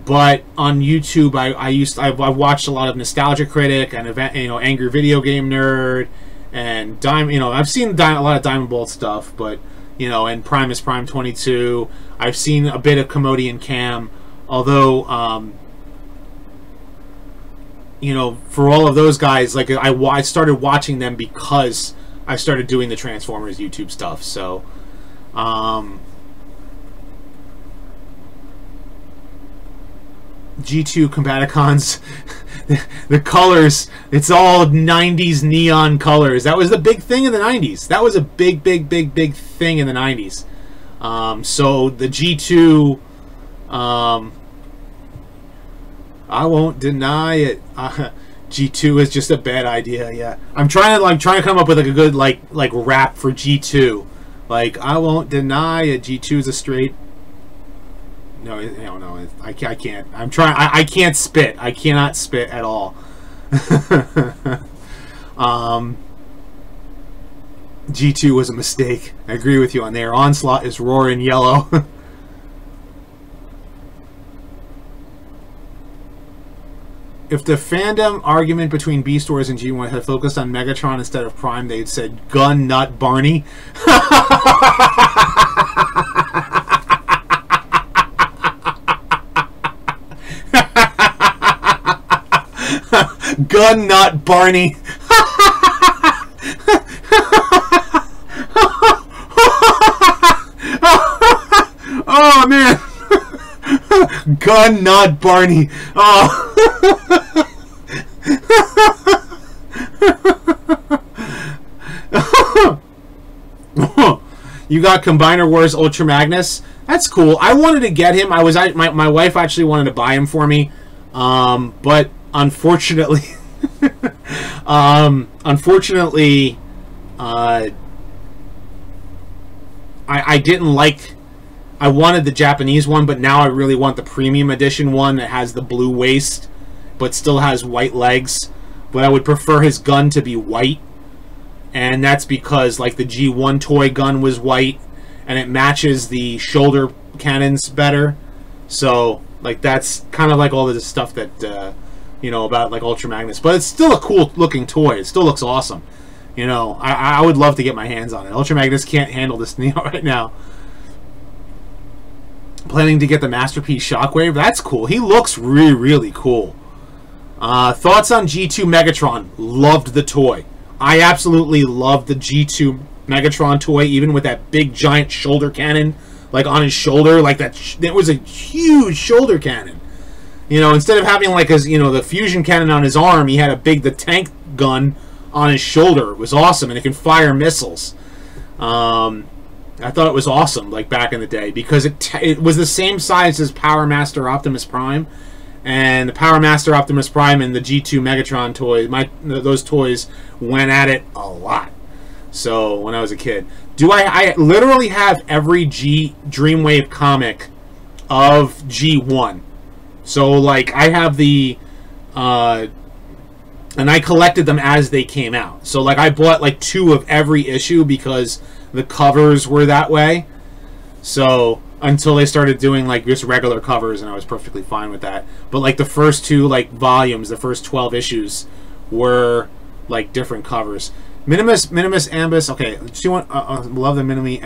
but on YouTube I watched a lot of Nostalgia Critic and Angry Video Game Nerd and I've seen a lot of Diamond Bolt stuff, but and Primus Prime 22. I've seen a bit of Commodian Cam, although for all of those guys, like I started watching them because I started doing the Transformers YouTube stuff. So G2 Combaticons, the colors, it's all 90s neon colors. That was the big thing in the 90s. That was a big thing in the 90s. So the G2, I won't deny it. G2 is just a bad idea. Yeah, I'm trying to come up with like a good like rap for G2. Like, I won't deny it. G2 is a straight. No, I can't. I'm trying. I can't spit. I cannot spit at all. G2 was a mistake. I agree with you on there. Onslaught is roaring yellow. If the fandom argument between Beast Wars and G1 had focused on Megatron instead of Prime, they'd said Gun Nut Barney. Gun Nut Barney. Oh man. Gun, not Barney. Oh. You got Combiner Wars Ultra Magnus. That's cool. I wanted to get him. My wife actually wanted to buy him for me, but unfortunately, I didn't like. I wanted the Japanese one, but now I really want the premium edition one that has the blue waist, but still has white legs. But I would prefer his gun to be white. And that's because, like, the G1 toy gun was white, and it matches the shoulder cannons better. So, like, that's kind of like all of the stuff that, you know, about, like, Ultra Magnus. But it's still a cool-looking toy. It still looks awesome. You know, I would love to get my hands on it. Ultra Magnus can't handle this right now. Planning to get the Masterpiece Shockwave? That's cool. He looks really, really cool. Thoughts on G2 Megatron? Loved the toy. I absolutely love the G2 Megatron toy, even with that big giant shoulder cannon, like on his shoulder, like that. It was a huge shoulder cannon. You know, instead of having like his, you know, the fusion cannon on his arm, he had the tank gun on his shoulder. It was awesome, and it can fire missiles. I thought it was awesome, like back in the day, because it was the same size as Power Master Optimus Prime. And the Power Master Optimus Prime and the G2 Megatron toys, those toys went at it a lot. So, when I was a kid. I literally have every Dreamwave comic of G1. So, like, I have the, and I collected them as they came out. So, like, I bought, like, 2 of every issue because the covers were that way. So, until they started doing like just regular covers, and I was perfectly fine with that. But like the first 2 like volumes, the first 12 issues were like different covers. Minimus Ambus. Okay, do you want? Love the Minimi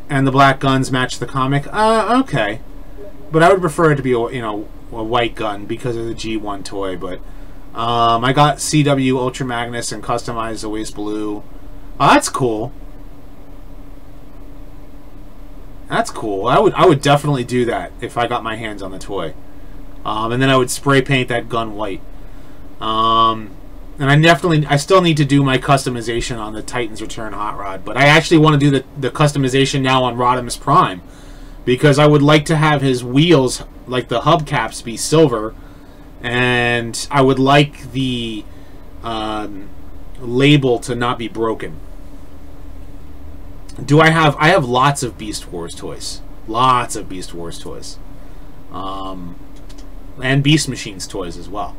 and the black guns match the comic. Okay, but I would prefer it to be a white gun because of the G1 toy. But I got CW Ultra Magnus and customized the waist blue. Oh, that's cool. That's cool. I would definitely do that if I got my hands on the toy. And then I would spray paint that gun white. And I still need to do my customization on the Titan's Return Hot Rod, but I actually want to do the customization now on Rodimus Prime, because I would like to have his wheels, like the hubcaps, be silver, and I would like the label to not be broken. I have lots of Beast Wars toys. Lots of Beast Wars toys. And Beast Machines toys as well.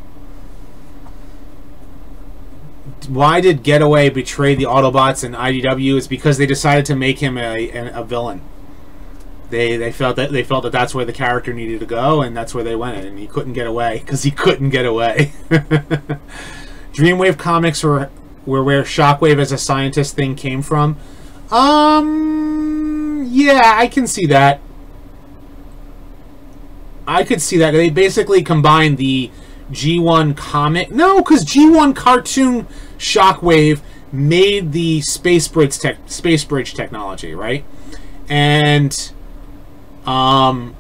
Why did Getaway betray the Autobots in IDW? It's because they decided to make him a villain. They felt that that's where the character needed to go, and that's where they went, and he couldn't get away because he couldn't get away. Dreamwave comics were where Shockwave as a scientist thing came from. Yeah, I can see that. I could see that. They basically combined the G1 comic. No, because G1 cartoon Shockwave made the space bridge technology, right? And the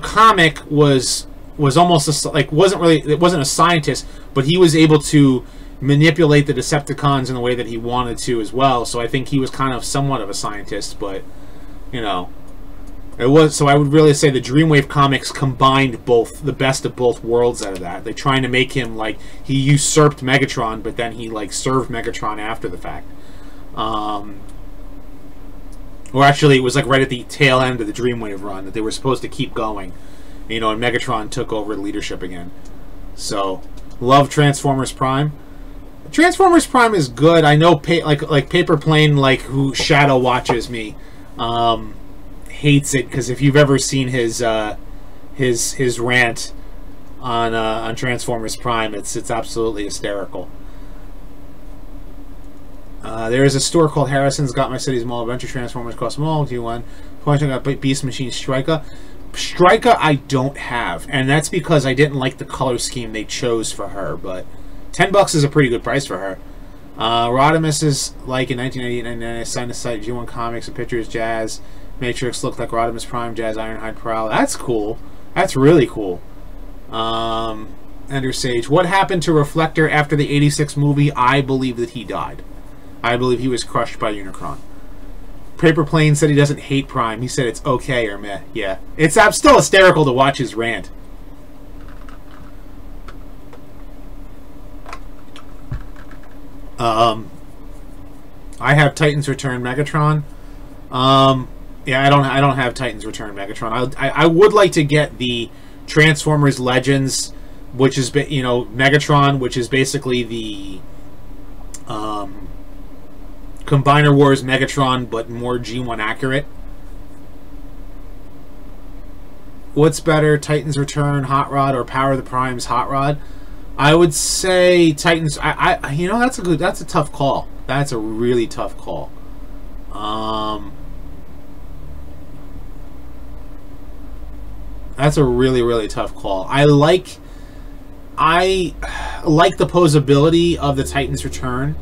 comic was almost it wasn't a scientist, but he was able to manipulate the Decepticons in the way that he wanted to as well. So I think he was kind of somewhat of a scientist, but you know, it was. So I would really say the Dreamwave comics combined the best of both worlds out of that. They're trying to make him like he usurped Megatron, but then he like served Megatron after the fact. Or actually, it was like right at the tail end of the Dreamwave run that they were supposed to keep going, you know, and Megatron took over leadership again. So, love Transformers Prime. Transformers Prime is good. I know, like Paper Plane, like who shadow watches me, hates it because if you've ever seen his rant on Transformers Prime, it's absolutely hysterical. There is a store called Harrison's Got My City's Mall Adventure Transformers Cross Mall. Do you want? Pointing out Beast Machine Striker. Striker I don't have, and that's because I didn't like the color scheme they chose for her, but $10 is a pretty good price for her. Rodimus is like in 1998 signed to site G1 Comics and Pictures Jazz. Matrix looked like Rodimus Prime, Jazz Ironhide Prowl. That's cool. That's really cool. Ender Sage. What happened to Reflector after the 86 movie? I believe that he died. I believe he was crushed by Unicron. Paper Plane said he doesn't hate Prime. He said it's okay or meh. Yeah. I'm still hysterical to watch his rant. I have Titans Return Megatron. Yeah, I don't have Titans Return Megatron. I would like to get the Transformers Legends, which is, you know, Megatron, which is basically the Combiner Wars Megatron, but more G1 accurate. What's better, Titans Return Hot Rod or Power of the Primes Hot Rod? I would say Titans. You know, that's a tough call. That's a really tough call. That's a really, really tough call. I like the posability of the Titans Return,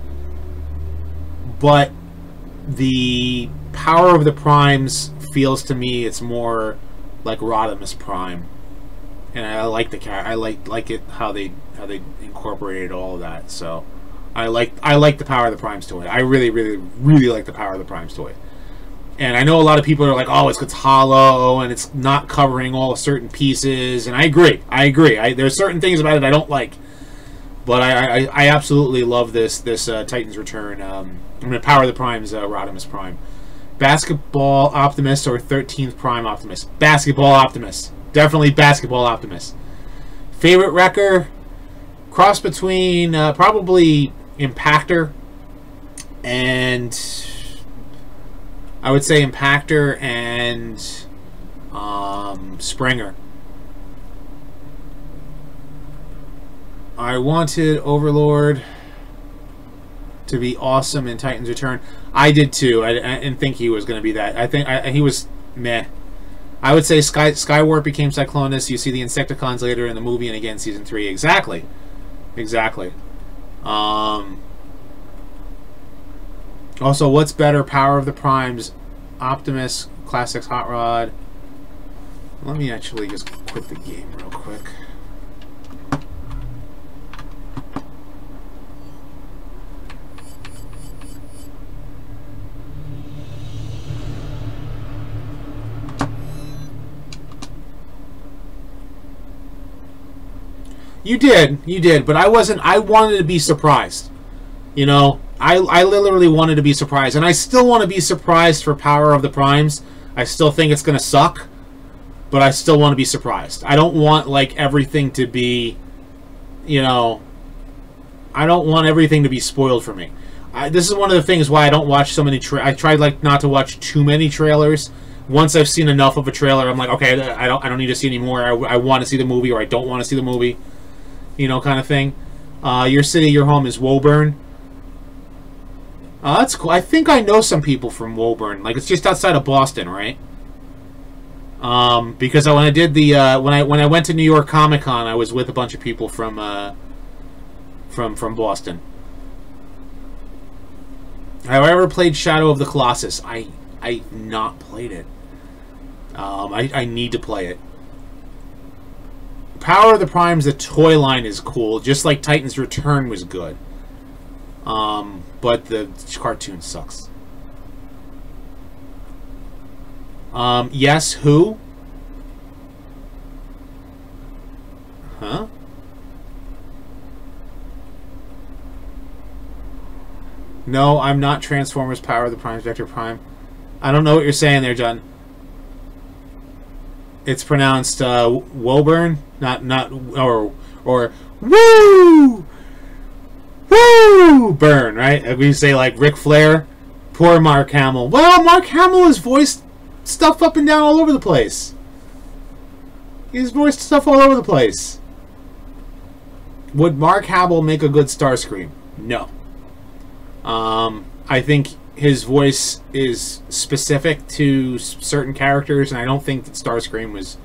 but the Power of the Primes feels to me it's more like Rodimus Prime, and I like the I like it how they incorporated all of that. So I like the Power of the Primes toy. I really, really, really like the Power of the Primes toy. And I know a lot of people are like, oh, it's hollow and it's not covering all certain pieces. And I agree. There's certain things about it I don't like. But I absolutely love this Titans Return. I'm going to Power the Primes, Rodimus Prime. Basketball Optimist or 13th Prime Optimist? Basketball Optimist. Definitely Basketball Optimist. Favorite wrecker? Cross between probably Impactor and... I would say Impactor and Springer. I wanted Overlord to be awesome in Titans Return. I did too. I didn't think he was going to be that. I think he was meh. I would say Skywarp became Cyclonus. You see the Insecticons later in the movie and again Season 3. Exactly. Exactly. Also, what's better, Power of the Primes, Optimus, Classics Hot Rod? Let me actually just quit the game real quick. You did, but I wasn't. I wanted to be surprised. You know, I literally wanted to be surprised, and I still want to be surprised for Power of the Primes. I still think it's going to suck, but I still want to be surprised. I don't want, like, everything to be, you know, I don't want everything to be spoiled for me. This is one of the things why I don't watch so many I tried, like, not to watch too many trailers. Once I've seen enough of a trailer, I'm like, okay, I don't need to see any more. I want to see the movie, or I don't want to see the movie, you know, kind of thing. Your city, your home is Woburn. That's cool. I think I know some people from Woburn. Like, it's just outside of Boston, right? Because when I did the when I went to New York Comic Con, I was with a bunch of people from Boston. Have I ever played Shadow of the Colossus? I've not played it. I need to play it. Power of the Primes, the toy line is cool, just like Titans Return was good. But the cartoon sucks. Yes, who? Huh? No, I'm not Transformers, Power of the Primes, Vector Prime. I don't know what you're saying there, John. It's pronounced Woburn, not or woo! Woo! Burn, right? We say like Ric Flair. Poor Mark Hamill. Well, Mark Hamill has voiced stuff up and down all over the place. He's voiced stuff all over the place. Would Mark Hamill make a good Starscream? No. I think his voice is specific to certain characters, and I don't think that Starscream was...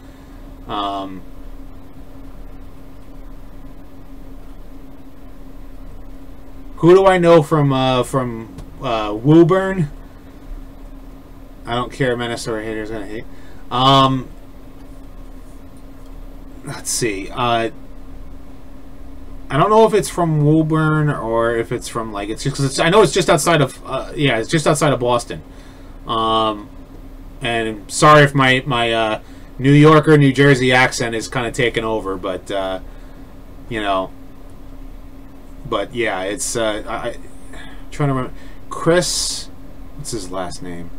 Who do I know from Woburn? I don't care. Menace or haters gonna hate. Let's see. I don't know if it's from Woburn or if it's from like it's just because I know it's just outside of yeah, it's just outside of Boston. And sorry if my New Yorker, New Jersey accent is kind of taken over, but you know. But yeah, it's I'm trying to remember. Chris, what's his last name?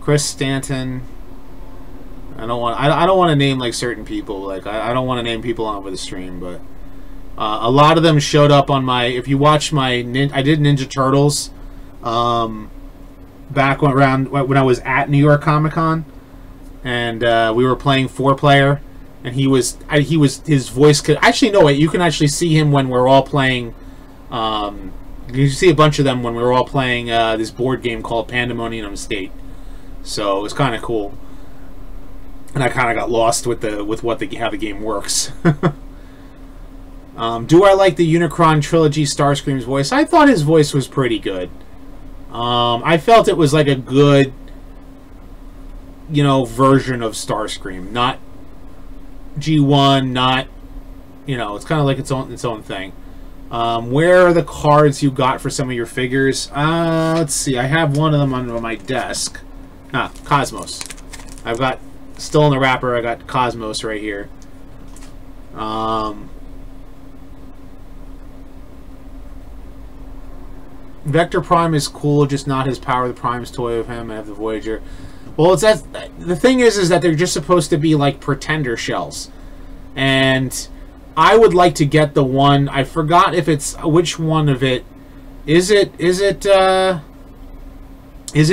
Chris Stanton. I don't want to name like certain people. Like I don't want to name people on over the stream, but a lot of them showed up on my. If you watch my, I did Ninja Turtles, back when I was at New York Comic Con, and we were playing 4-player, and his voice could actually no wait you can actually see him when we're all playing. You see a bunch of them when we were all playing this board game called Pandemonium State. So it was kind of cool, and I kind of got lost with how the game works. Do I like the Unicron trilogy Starscream's voice? I thought his voice was pretty good. I felt it was like a good, you know, version of Starscream, not G1, not, you know, it's kind of like its own thing. Where are the cards you got for some of your figures? Let's see. I have one of them on my desk. Cosmos. I've got, still in the wrapper, I got Cosmos right here. Vector Prime is cool, just not his Power of the Primes toy of him. I have the Voyager. Well, it's that. The thing is that they're just supposed to be like pretender shells, and I would like to get the one. I forgot if it's which one of it. Is it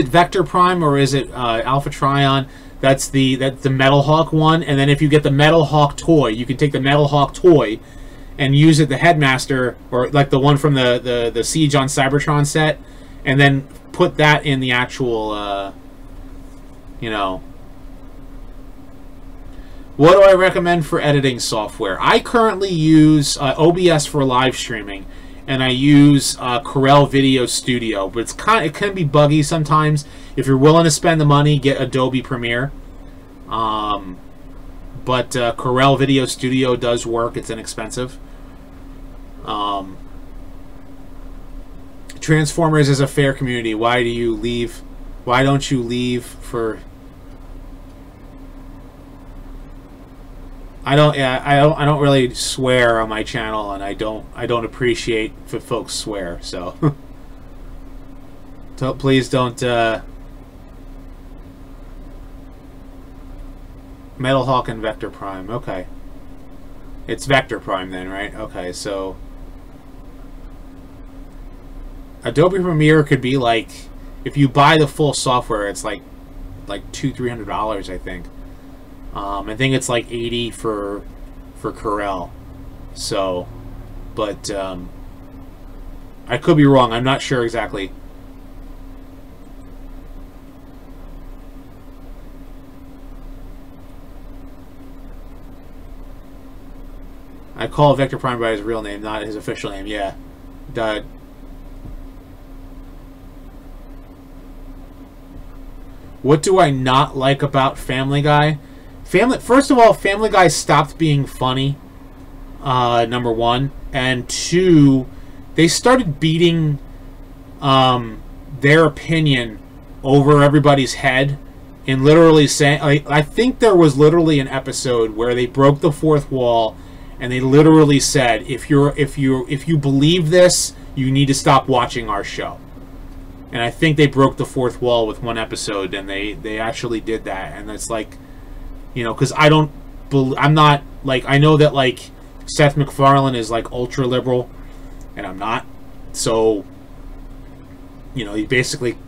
Vector Prime or is it Alpha Trion? That's the Metal Hawk one. And then if you get the Metal Hawk toy, you can take the Metal Hawk toy and use it the Headmaster, or like the one from the Siege on Cybertron set, and then put that in the actual you know. What do I recommend for editing software? I currently use OBS for live streaming, and I use Corel Video Studio, but it can be buggy sometimes. If you're willing to spend the money, get Adobe Premiere. But Corel Video Studio does work. It's inexpensive. Transformers is a fair community. Why do you leave? Why don't you leave for? I don't really swear on my channel, and I don't appreciate if folks swear. So, please don't. Metal Hawk and Vector Prime. Okay, it's Vector Prime then, right? Okay, so Adobe Premiere could be like, if you buy the full software, it's like $200-300, I think. I think it's like $80 for Corel. So, but I could be wrong. I'm not sure exactly. I call Vector Prime by his real name, not his official name. Yeah. What do I not like about Family Guy? First of all, Family Guy stopped being funny, number one. And two, they started beating their opinion over everybody's head and literally saying, I think there was literally an episode where they broke the fourth wall and they literally said, if you believe this, you need to stop watching our show. And I think they broke the fourth wall with one episode, and they actually did that. And it's like, you know, because I'm not, like, I know that, like, Seth MacFarlane is, like, ultra-liberal, and I'm not. So, you know, he basically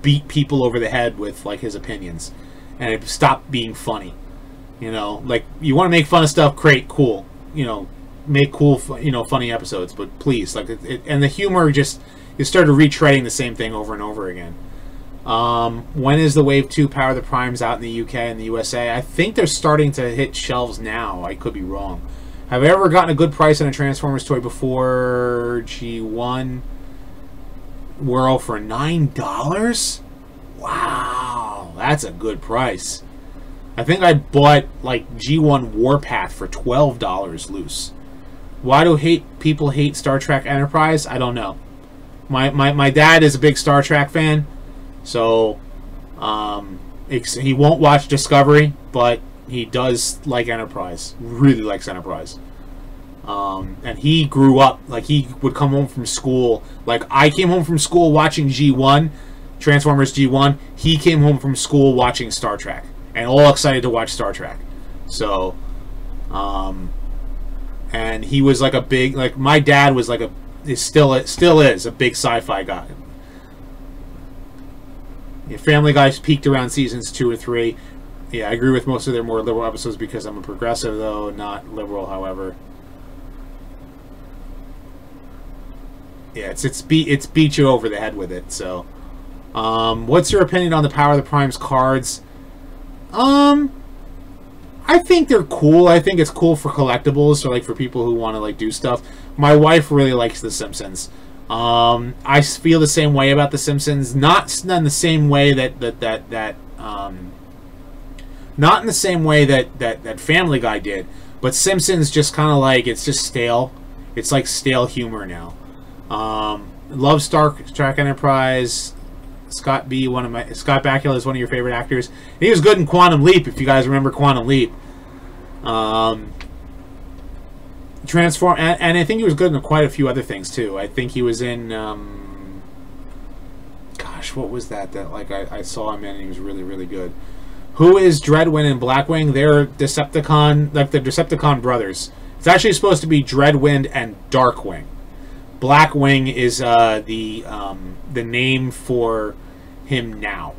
beat people over the head with, like, his opinions. And it stopped being funny. You know, like, you want to make fun of stuff, great, cool. You know, make cool, you know, funny episodes. But please, like, and the humor just, it started retreading the same thing over and over again. When is the Wave 2 Power of the Primes out in the UK and the USA? I think they're starting to hit shelves now. I could be wrong. Have I ever gotten a good price on a Transformers toy before? G1 Whirl for $9? Wow, that's a good price. I think I bought like G1 Warpath for $12 loose. Why do people hate Star Trek Enterprise? I don't know. My dad is a big Star Trek fan, so he won't watch Discovery, but he does like Enterprise. Really likes Enterprise. And he grew up, like, he would come home from school. Like, I came home from school watching G1, Transformers G1. He came home from school watching Star Trek, and all excited to watch Star Trek. So, and he was like a big, like, my dad was like still is a big sci-fi guy. Yeah, Family Guy's peaked around seasons 2 or 3. Yeah, I agree with most of their more liberal episodes because I'm a progressive, though not liberal. However, yeah, it's beat you over the head with it. So, what's your opinion on the Power of the Primes cards? I think they're cool. I think it's cool for collectibles, or like for people who want to like do stuff. My wife really likes The Simpsons. I feel the same way about The Simpsons. Not in the same way not in the same way that Family Guy did, but Simpsons just kind of like, it's just stale. It's like stale humor now. Love Star Trek Enterprise. Scott Bakula is one of your favorite actors. He was good in Quantum Leap, if you guys remember Quantum Leap. Transform, and I think he was good in quite a few other things too. I think he was in gosh, what was that like I saw him in and he was really, really good. Who is Dreadwind and Blackwing? They're Decepticon, like the Decepticon brothers. It's actually supposed to be Dreadwind and Darkwing. Blackwing is the name for him now.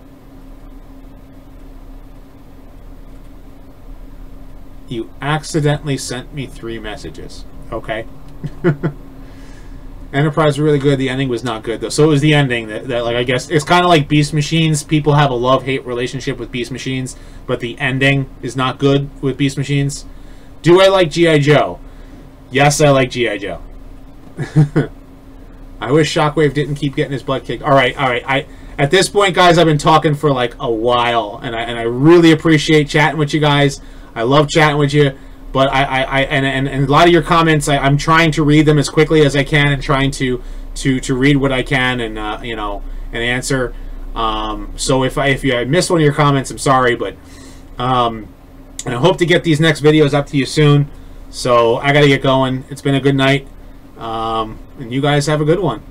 You accidentally sent me 3 messages. Okay. Enterprise was really good. The ending was not good, though. So it was the ending that like, I guess it's kind of like Beast Machines. People have a love-hate relationship with Beast Machines, but the ending is not good with Beast Machines. Do I like G.I. Joe? Yes, I like G.I. Joe. I wish Shockwave didn't keep getting his butt kicked. All right. At this point, guys, I've been talking for like a while, and I really appreciate chatting with you guys. I love chatting with you, but and a lot of your comments, I'm trying to read them as quickly as I can, and trying to read what I can, and you know, and answer. So if I missed one of your comments, I'm sorry, but and I hope to get these next videos up to you soon. So I got to get going. It's been a good night, and you guys have a good one.